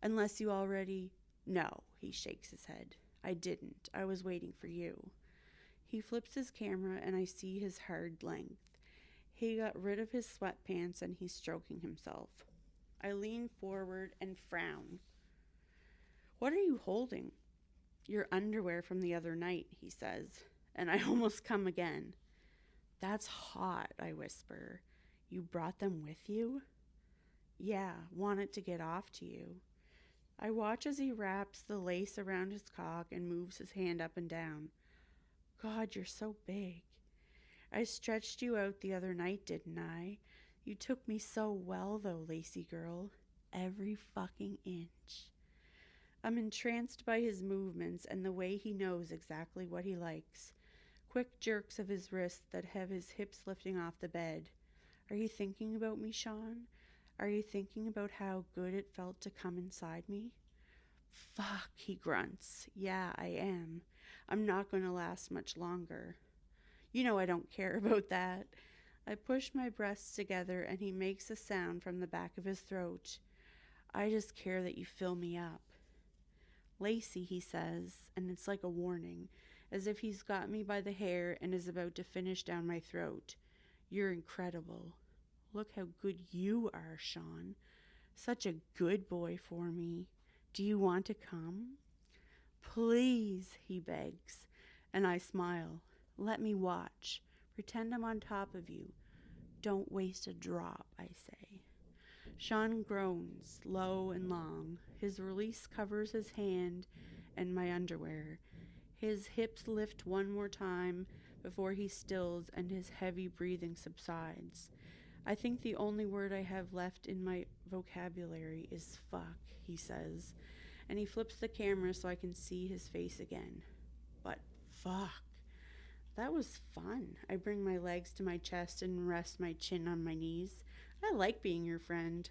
Unless you already... No, he shakes his head. I didn't. I was waiting for you. He flips his camera and I see his hard length. He got rid of his sweatpants and he's stroking himself. I lean forward and frown. What are you holding? Your underwear from the other night, he says, and I almost come again. That's hot, I whisper. You brought them with you? Yeah, wanted to get off to you. I watch as he wraps the lace around his cock and moves his hand up and down. God, you're so big. I stretched you out the other night, didn't I? You took me so well, though, Lacey girl. Every fucking inch. I'm entranced by his movements and the way he knows exactly what he likes. Quick jerks of his wrists that have his hips lifting off the bed. Are you thinking about me, Shawn? Are you thinking about how good it felt to come inside me? Fuck, he grunts. Yeah, I am. I'm not going to last much longer. You know I don't care about that. I push my breasts together and he makes a sound from the back of his throat. I just care that you fill me up. Lacey, he says, and it's like a warning, as if he's got me by the hair and is about to finish down my throat. You're incredible. Look how good you are, Shawn. Such a good boy for me. Do you want to come? Please, he begs, and I smile. Let me watch. Pretend I'm on top of you. Don't waste a drop, I say. Shawn groans, low and long. His release covers his hand and my underwear. His hips lift one more time before he stills and his heavy breathing subsides. I think the only word I have left in my vocabulary is fuck, he says, and he flips the camera so I can see his face again. But fuck. That was fun. I bring my legs to my chest and rest my chin on my knees. I like being your friend.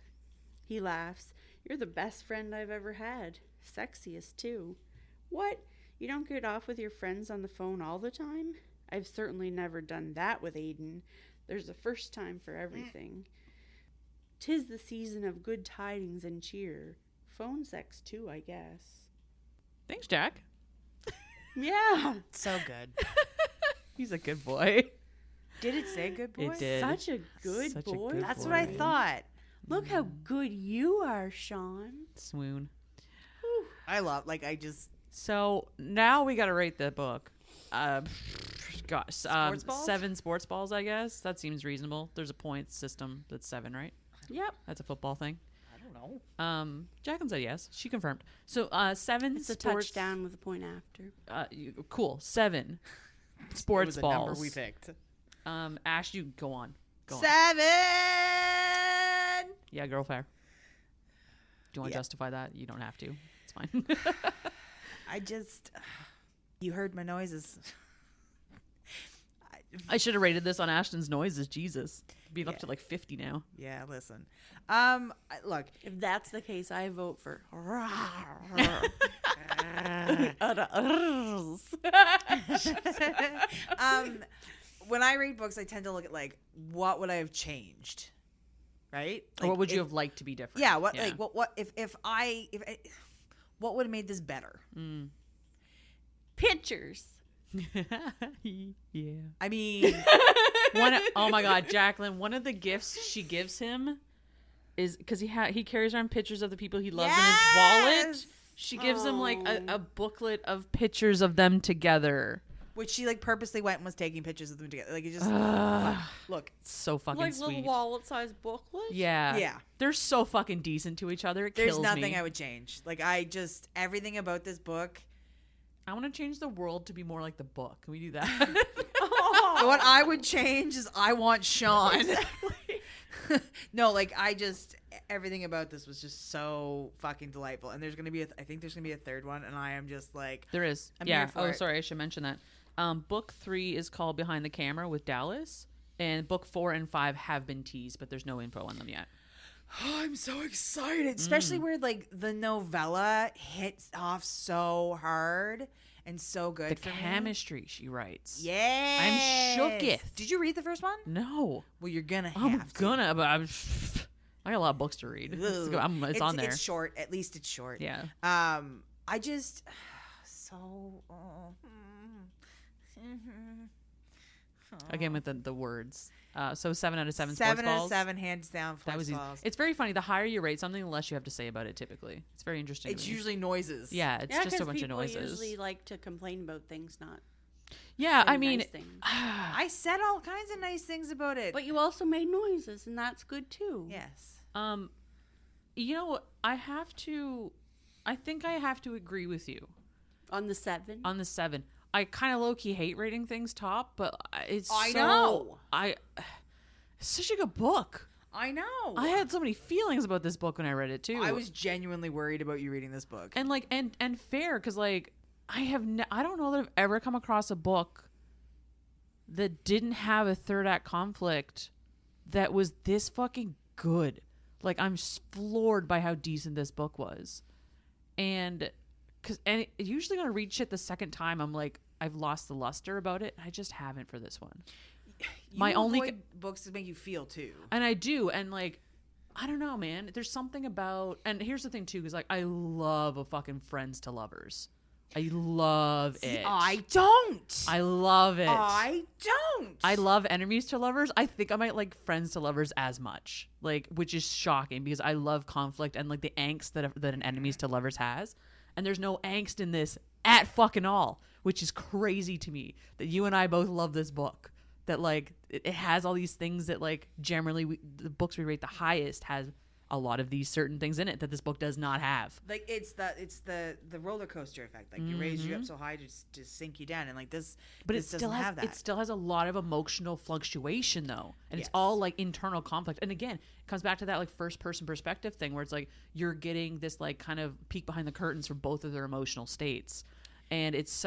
He laughs. You're the best friend I've ever had. Sexiest, too. What? You don't get off with your friends on the phone all the time? I've certainly never done that with Aiden. There's a first time for everything. 'Tis the season of good tidings and cheer. Phone sex, too, I guess. Thanks, Jack. Yeah. So good. He's a good boy. Did it say good boy? It did. Such a good Such a boy. good That's boy. what I thought. Look how good you are, Shawn. Swoon. I love, like, I just... So now we got to rate the book. Gosh, Sports balls? 7 sports balls, I guess. That seems reasonable. There's a point system that's 7, right? Yep. That's a football thing. I don't know. Jacqueline said yes. She confirmed. So 7 It's a sports. touchdown with a point after. Cool. 7 sports It was a balls. number we picked. Ash, you go on. Go on. 7! Yeah, girl fair. Do you want to Yeah. justify that? You don't have to. It's fine. I just... You heard my noises. I should have rated this on Ashton's noises. Jesus. Being up Yeah. to like 50 now. Yeah, listen. Look, If that's the case, I vote for. when I read books, I tend to look at, like, what would I have changed? Right? Or Like, what would you if- have liked to be different? Yeah, what would have made this better? Pictures. Yeah. I mean, Oh my God, Jacqueline, one of the gifts she gives him is because he carries around pictures of the people he loves in his wallet. Yes! She gives him like a booklet of pictures of them together. Which she like purposely went and was taking pictures of them together. Like it just look, It's so fucking Like sweet. little wallet-sized booklet. Yeah. Yeah. They're so fucking decent to each other. It there's kills nothing me. I would change. Like everything about this book. I want to change the world to be more like the book. Can we do that? What I would change is I want Shawn. No, like everything about this was just so fucking delightful. And there's gonna be I think there's gonna be a third one, and I am just like There is. I'm yeah. here for Oh, it. sorry. I should mention that. Book 3 is called Behind the Camera with Dallas. And book 4 and 5 have been teased, but there's no info on them yet. Oh, I'm so excited, especially where like the novella hits off so hard and so good. The for me. chemistry she writes. Yeah, I'm shooketh. Did you read the first one? No. Well, you're gonna have I'm to. gonna, but I got a lot of books to read. It's on there. It's short. At least it's short. Yeah. I just so. Again with the words. So 7 out of 7 7 sports out balls. of 7, hands down. That was easy. balls. It's very funny. The higher you rate something, the less you have to say about it. Typically, it's very interesting. It's to me. usually noises. Yeah, it's Yeah, just a 'cause bunch of people noises. usually like to complain about things, not Yeah, say I mean, nice things. I said all kinds of nice things about it. But you also made noises, and that's good too. yes. you know, I think I have to agree with you On the 7. on the 7. I kind of low key hate rating things top, but it's know. It's such a good book. I know. I had so many feelings about this book when I read it too. I was genuinely worried about you reading this book. and like and fair because like I don't know that I've ever come across a book that didn't have a third act conflict that was this fucking good. Like I'm floored by how decent this book was, and usually when I read shit the second time, I'm like I've lost the luster about it. I just haven't for this one. You avoid books that make you feel too. And I do, and like I don't know, man. There's something about, and here's the thing too, because like I love a fucking Friends to Lovers. I love it. I don't. I love it. I don't. I love Enemies to Lovers. I think I might like Friends to Lovers as much, like, which is shocking because I love conflict and like the angst that an Enemies to Lovers has, and there's no angst in this at fucking all, which is crazy to me that you and I both love this book. That like it has all these things that like generally the books we rate the highest has a lot of these certain things in it that this book does not have. Like it's the roller coaster effect. Like you raise you up so high to sink you down, and like this, But this it still doesn't has have that. it still has a lot of emotional fluctuation though, and Yes. it's all like internal conflict. And again, it comes back to that like first person perspective thing where it's like you're getting this like kind of peek behind the curtains for both of their emotional states. And it's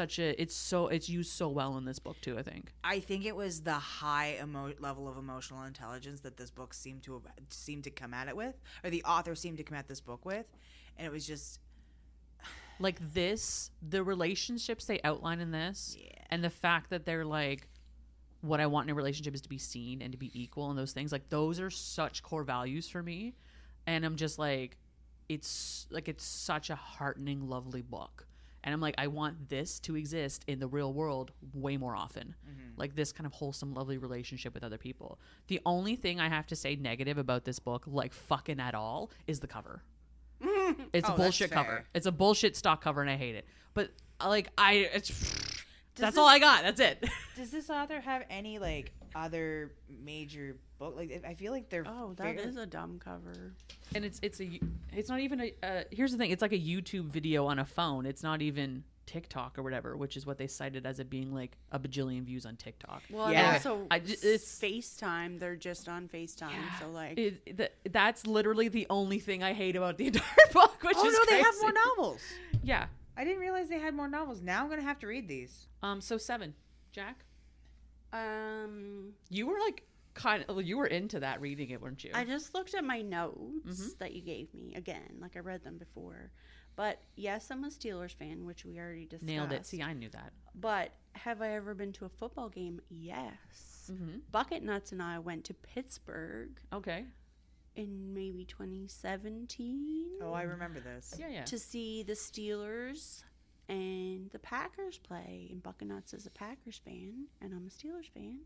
used so well in this book too, I think. I think it was the high level of emotional intelligence that this book seemed to come at it with, or the author seemed to come at this book with, and it was just like this, the relationships they outline in this, Yeah. and the fact that they're like, what I want in a relationship is to be seen and to be equal, and those things, like those are such core values for me, and I'm just like, it's such a heartening, lovely book. And I'm like, I want this to exist in the real world way more often. Like this kind of wholesome, lovely relationship with other people. The only thing I have to say negative about this book, like fucking at all, is the cover. It's a bullshit that's cover. fair. It's a bullshit stock cover and I hate it. But like that's this- all I got. That's it. Does this author have any like other major book? Like I feel like they're That is a dumb cover. And it's not even a here's the thing, it's like a YouTube video on a phone. It's not even TikTok or whatever, which is what they cited as it being like a bajillion views on TikTok. Well, Yeah. and also it's FaceTime. They're just on FaceTime, so like. That's literally the only thing I hate about the entire book, which is they have crazy. more novels. Yeah. I didn't realize they had more novels. Now I'm gonna have to read these. So 7, Jack, Um, you were like you were into that reading it, weren't you? I just looked at my notes that you gave me again. Like I read them before, but yes, I'm a Steelers fan, which we already discussed. Nailed it. See, I knew that. But have I ever been to a football game? Yes. Bucket Nuts and I went to Pittsburgh Okay. in maybe 2017 Oh, I remember this. Yeah. to see the Steelers and the Packers play. And Bucket Nuts is a Packers fan, and I'm a Steelers fan.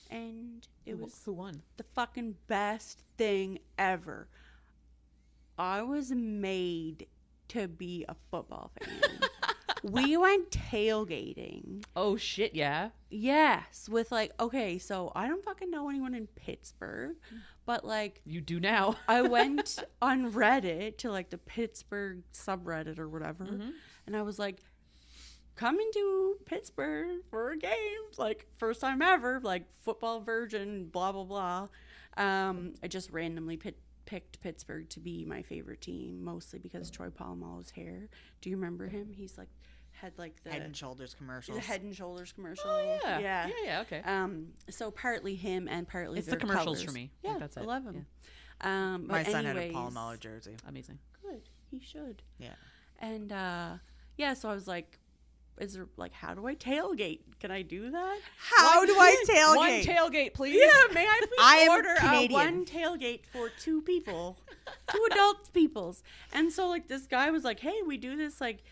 And it was Who won? the fucking best thing ever. I was made to be a football fan. We went tailgating. Oh shit, yeah. Yes, with like, okay, so I don't fucking know anyone in Pittsburgh, but like You do now. I went on Reddit to like the Pittsburgh subreddit or whatever, and I was like, coming to Pittsburgh for a game, like first time ever, like football virgin, blah blah blah. I just randomly picked Pittsburgh to be my favorite team, mostly because Troy Polamalu's hair. Do you remember him? He's like had like the Head and Shoulders commercials. the Head and Shoulders commercial. Oh, yeah. Yeah. Yeah, okay. So partly him and partly It's the their commercials colors. for me. Yeah, That's it. I love them. But My son had a anyways, Palomalu jersey. Amazing. Good, he should. Yeah. And yeah, so I was like, is there like, how do I tailgate? Can I do that? How do I tailgate? One tailgate, please. Yeah, may I please I am order Canadian. one tailgate for 2 people, 2 adult peoples? And so like this guy was like, hey, we do this like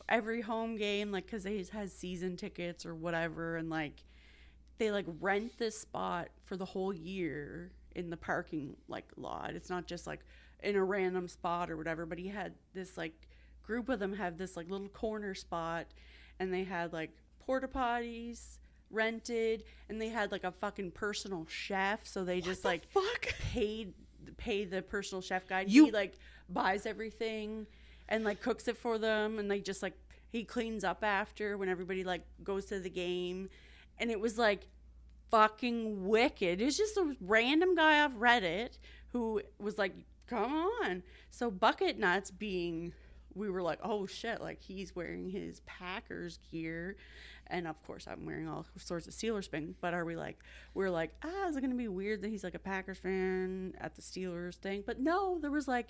every home game, like because he has season tickets or whatever, and like they like rent this spot for the whole year in the parking like lot. It's not just like in a random spot or whatever, but he had this like group of them have this like little corner spot, and they had like porta potties rented, and they had like a fucking personal chef, so they just like pay the personal chef guy. He like buys everything and like cooks it for them, and they just like he cleans up after when everybody like goes to the game. And it was like fucking wicked. It's just a random guy off Reddit who was like, come on. So Bucket Nuts being, we were like, oh shit, like he's wearing his Packers gear, and of course I'm wearing all sorts of Steelers thing. But we're like, is it gonna be weird that he's like a Packers fan at the Steelers thing? But no, there was like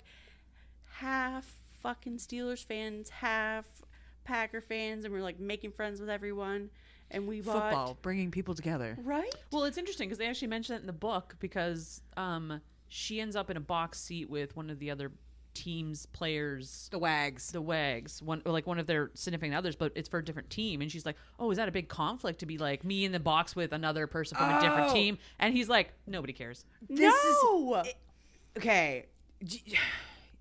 half fucking Steelers fans, half Packer fans, and we're like making friends with everyone. And we bought Football, bringing people together. right. Well, it's interesting because they actually mention it in the book because she ends up in a box seat with one of the other team's players, The Wags. the Wags, one of their significant others, but it's for a different team. And she's like, "Oh, is that a big conflict to be like me in the box with another person from a different team?" And he's like, "Nobody cares." Okay.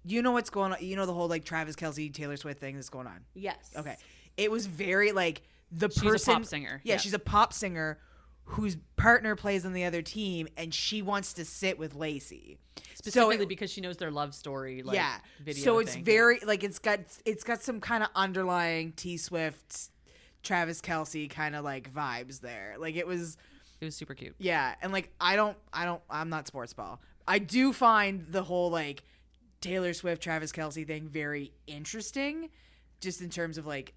You know what's going on? You know the whole like Travis Kelce, Taylor Swift thing that's going on? Yes. Okay. It was very like the She's person. a pop singer. Yeah, she's a pop singer whose partner plays on the other team, and she wants to sit with Lacey. Specifically because she knows their love story. Like, yeah. Video So it's thing. very like it's got some kind of underlying T Swift, Travis Kelce kind of like vibes there. Like it was super cute. Yeah, and like I'm not Sportsball. I do find the whole like Taylor Swift, Travis Kelce thing very interesting, just in terms of like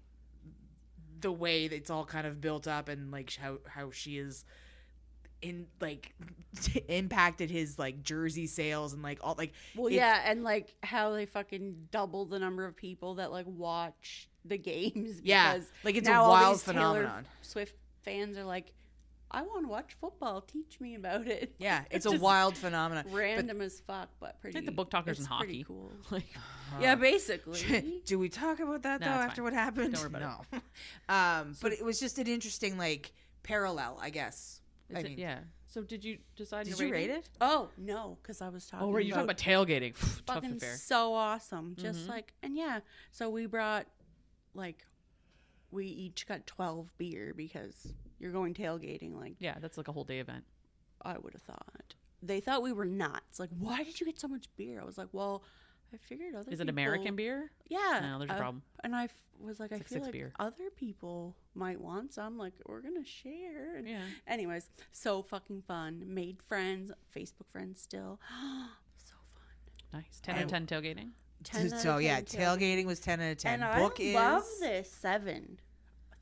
the way that it's all kind of built up and like how she is in like impacted his like jersey sales and like all like and like how they fucking double the number of people that like watch the games. Yeah, because like it's now a all wild these phenomenon. Taylor Swift fans are like, I want to watch football. Teach me about it. Yeah, it's a just wild phenomenon. Random as fuck, but pretty. Like the book talkers in it's hockey. pretty cool. Like, Yeah, basically. Do we talk about that No, though it's after fine. what happened? Don't worry about No. But it was just an interesting like parallel, I guess. is it- yeah. So did you decide Did to you rate it? Oh no, because I was talking. Oh, right. You're talking about tailgating. Tough fucking affair. so awesome. Just like, and yeah, so we brought like, we each got 12 beer because you're going tailgating. Like, Yeah, that's like a whole day event. I would have thought. They thought we were nuts. Like, why did you get so much beer? I was like, well, I figured other Is it people- American beer? Yeah. No, there's a problem. And I was like, I like feel 6 like beer. other people might want some. Like, we're going to share. And Yeah. anyways, so fucking fun. Made friends. Facebook friends still. So fun. Nice. 10 out of 10 tailgating. 10 out So of yeah, 10 tailgating was 10 out of 10. And Book I love is this 7.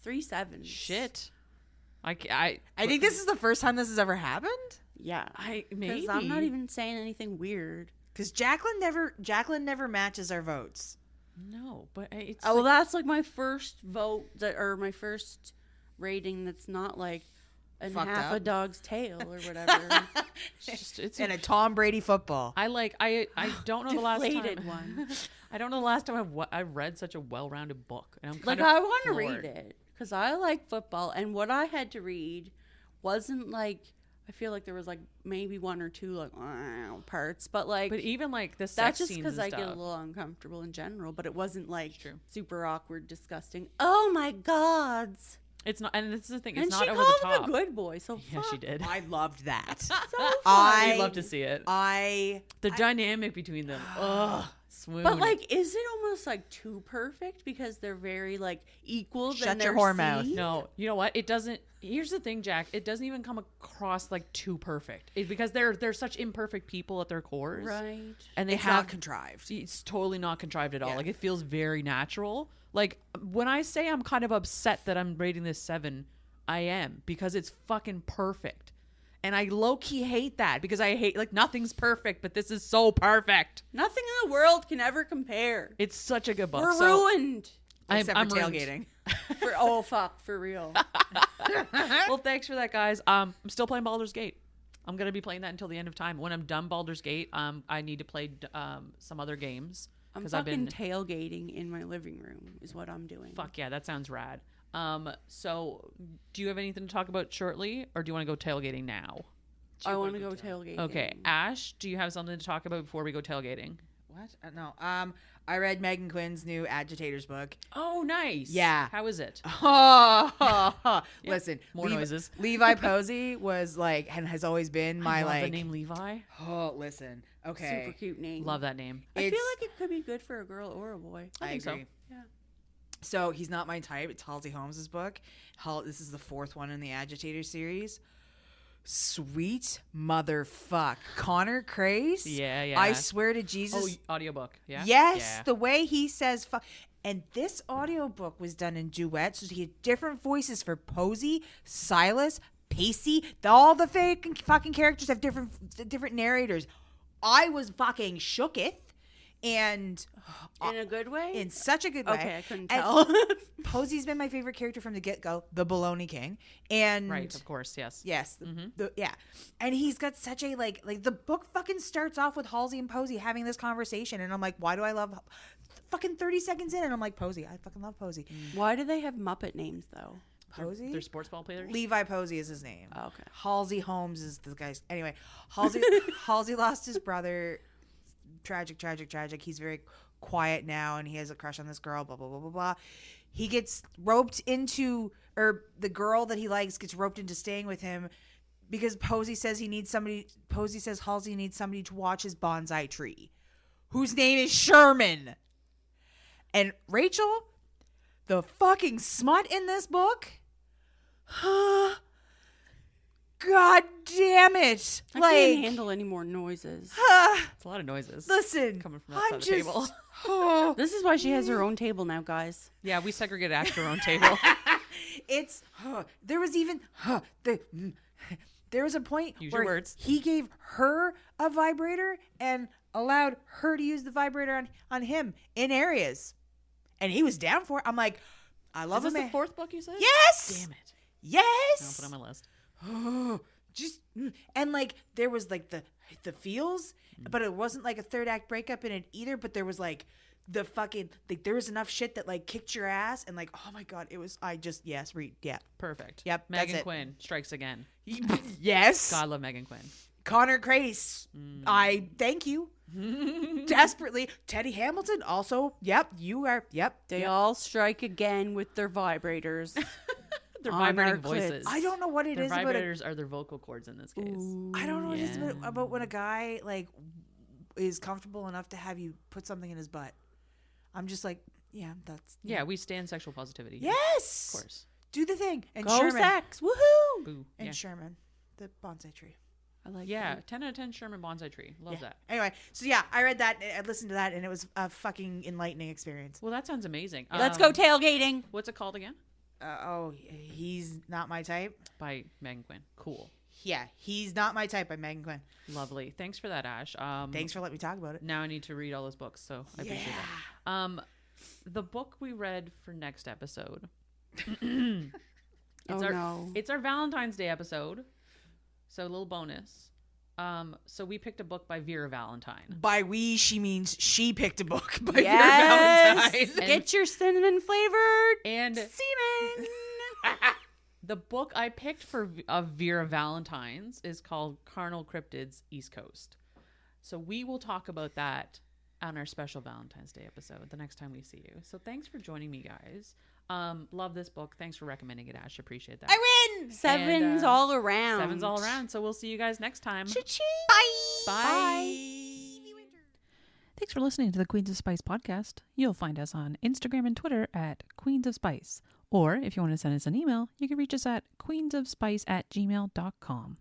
3 sevens. Shit. I think this is the first time this has ever happened. Yeah. maybe. Because I'm not even saying anything weird. Because Jacqueline never matches our votes. No, but it's. Oh, well, that's like my first vote or my first rating that's not like a Fucked half up. a dog's tail or whatever. it's And a Tom Brady football. I don't know the last Deflated time. one. I don't know the last time I've read such a well-rounded book. And I'm kind Like, of I want to floored. read it because I like football. And what I had to read wasn't like I feel like there was like maybe one or two like parts, but like But even like the sex that's just scenes because and I get a stuff. little uncomfortable in general. But it wasn't like True. super awkward, disgusting. Oh my gods! It's not, and this is the thing. It's And not she over called the him top. a good boy. So Yeah, she fuck. did. I loved that. So fun. I You'd love to see it. The dynamic between them. Ugh, swoon. But like, is it almost like too perfect because they're very like equal? Shut than your their whore mouth. scene? no, you know what? It doesn't. Here's the thing, Jack. It doesn't even come across like too perfect. Because they're such imperfect people at their cores, Right. and they It's have not contrived. It's totally not contrived at all. Yeah. Like it feels very natural. Like when I say I'm kind of upset that I'm rating this 7, I am, because it's fucking perfect. And I low-key hate that because I hate, like, nothing's perfect, but this is so perfect. Nothing in the world can ever compare. It's such a good book. We're So ruined. Except for ruined. tailgating. For real. Well, thanks for that, guys. I'm still playing Baldur's Gate. I'm going to be playing that until the end of time. When I'm done Baldur's Gate, I need to play some other games. I'm 'cause fucking tailgating in my living room is what I'm doing. Fuck yeah, that sounds rad. So do you have anything to talk about shortly, or do you want to go tailgating now? I want to go tailgating. Okay, Ash, do you have something to talk about before we go tailgating? What? No. I read Megan Quinn's new Agitators book. Oh, nice. Yeah. How is it? Listen, more noises. Levi Posey was like, and has always been my I love like. the name Levi. Oh, listen. Okay. Super cute name. Love that name. I feel It's- like it could be good for a girl or a boy. I think so. agree. Yeah. So he's not my type. It's Halsey Holmes' book. This is the 4th one in the Agitator series. Sweet motherfuck. Connor Crace. Yeah. I swear to Jesus. Oh, audiobook. Yeah. Yes, Yeah. the way he says fuck. And this audiobook was done in duet, so he had different voices for Posey, Silas, Pacey. All the fucking characters have different narrators. I was fucking shooketh. And In a good way? in such a good way. Okay, I couldn't And tell. Posey's been my favorite character from the get-go, the Baloney King. And Right, of course, yes. yes, Mm-hmm. yeah. And he's got such a like the book fucking starts off with Halsey and Posey having this conversation, and I'm like, why do I love fucking 30 seconds in and I'm like, Posey, I fucking love Posey. Why do they have Muppet names though? Posey? They're Sportsball players? Levi Posey is his name. Oh, okay. Halsey Holmes is the guy's. Anyway, Halsey lost his brother. Tragic. He's very quiet now, and he has a crush on this girl. Blah blah blah blah blah. He gets roped into, or the girl that he likes gets roped into staying with him because Posey says he needs somebody. Posey says Halsey needs somebody to watch his bonsai tree, whose name is Sherman. And Rachel, the fucking smut in this book. God damn it! I can't handle any more noises. It's a lot of noises. Listen, Coming from that side of the table. Oh, This is why she has her own table now, guys. Yeah, we segregate after our own table. it's there was even there was a point Use where your words. he gave her a vibrator and allowed her to use the vibrator on him in areas, and he was down for it. I'm like, I love Is him. this the 4th book you said? Yes. Damn it. Yes. I'll put it on my list. Just and like there was like the feels, but it wasn't like a 3rd act breakup in it either. But there was like the fucking like there was enough shit that like kicked your ass and like, oh my god, it was yeah. Perfect. Yep, that's Megan it. Quinn strikes again. Yes. God, I love Megan Quinn. Connor Crace. I thank you. Desperately. Teddy Hamilton also. Yep, you are. Yep. They all strike again with their vibrators. They're On our vibrating clits. voices. I don't know what it Their is about vibrators are their vocal cords in this case. I don't know what it is Yeah. about when a guy like is comfortable enough to have you put something in his butt. I'm just like, yeah, that's Yeah, we stand sexual positivity. Yes. Of course. Do the thing. And Go Sherman. sex. Woohoo. Boo. And Yeah. Sherman, the bonsai tree. I like Yeah, that. 10 out of 10 Sherman bonsai tree. Love Yeah. that. Anyway, so yeah, I read that. I listened to that, and it was a fucking enlightening experience. Well, that sounds amazing. Let's go tailgating. What's it called again? He's not my type. By Megan Quinn. Cool. Yeah, he's not my type by Megan Quinn. Lovely. Thanks for that, Ash. Thanks for letting me talk about it. Now I need to read all those books, so I appreciate that. The book we read for next episode. It's no. It's our Valentine's Day episode. So a little bonus. So we picked a book by Vera Valentine. By we, she means she picked a book by Yes. Vera Valentine. Get your cinnamon flavored And semen. The book I picked of Vera Valentine's is called Carnal Cryptids East Coast. So we will talk about that on our special Valentine's Day episode the next time we see you. So thanks for joining me, guys. Love this book. Thanks for recommending it, Ash. Appreciate that. I win. Sevens all around. Sevens all around. So we'll see you guys next time. Cha-ching. Bye. Bye. Thanks for listening to the Queens of Spice podcast. You'll find us on Instagram and Twitter at Queens of Spice. Or if you want to send us an email, you can reach us at queensofspice@gmail.com.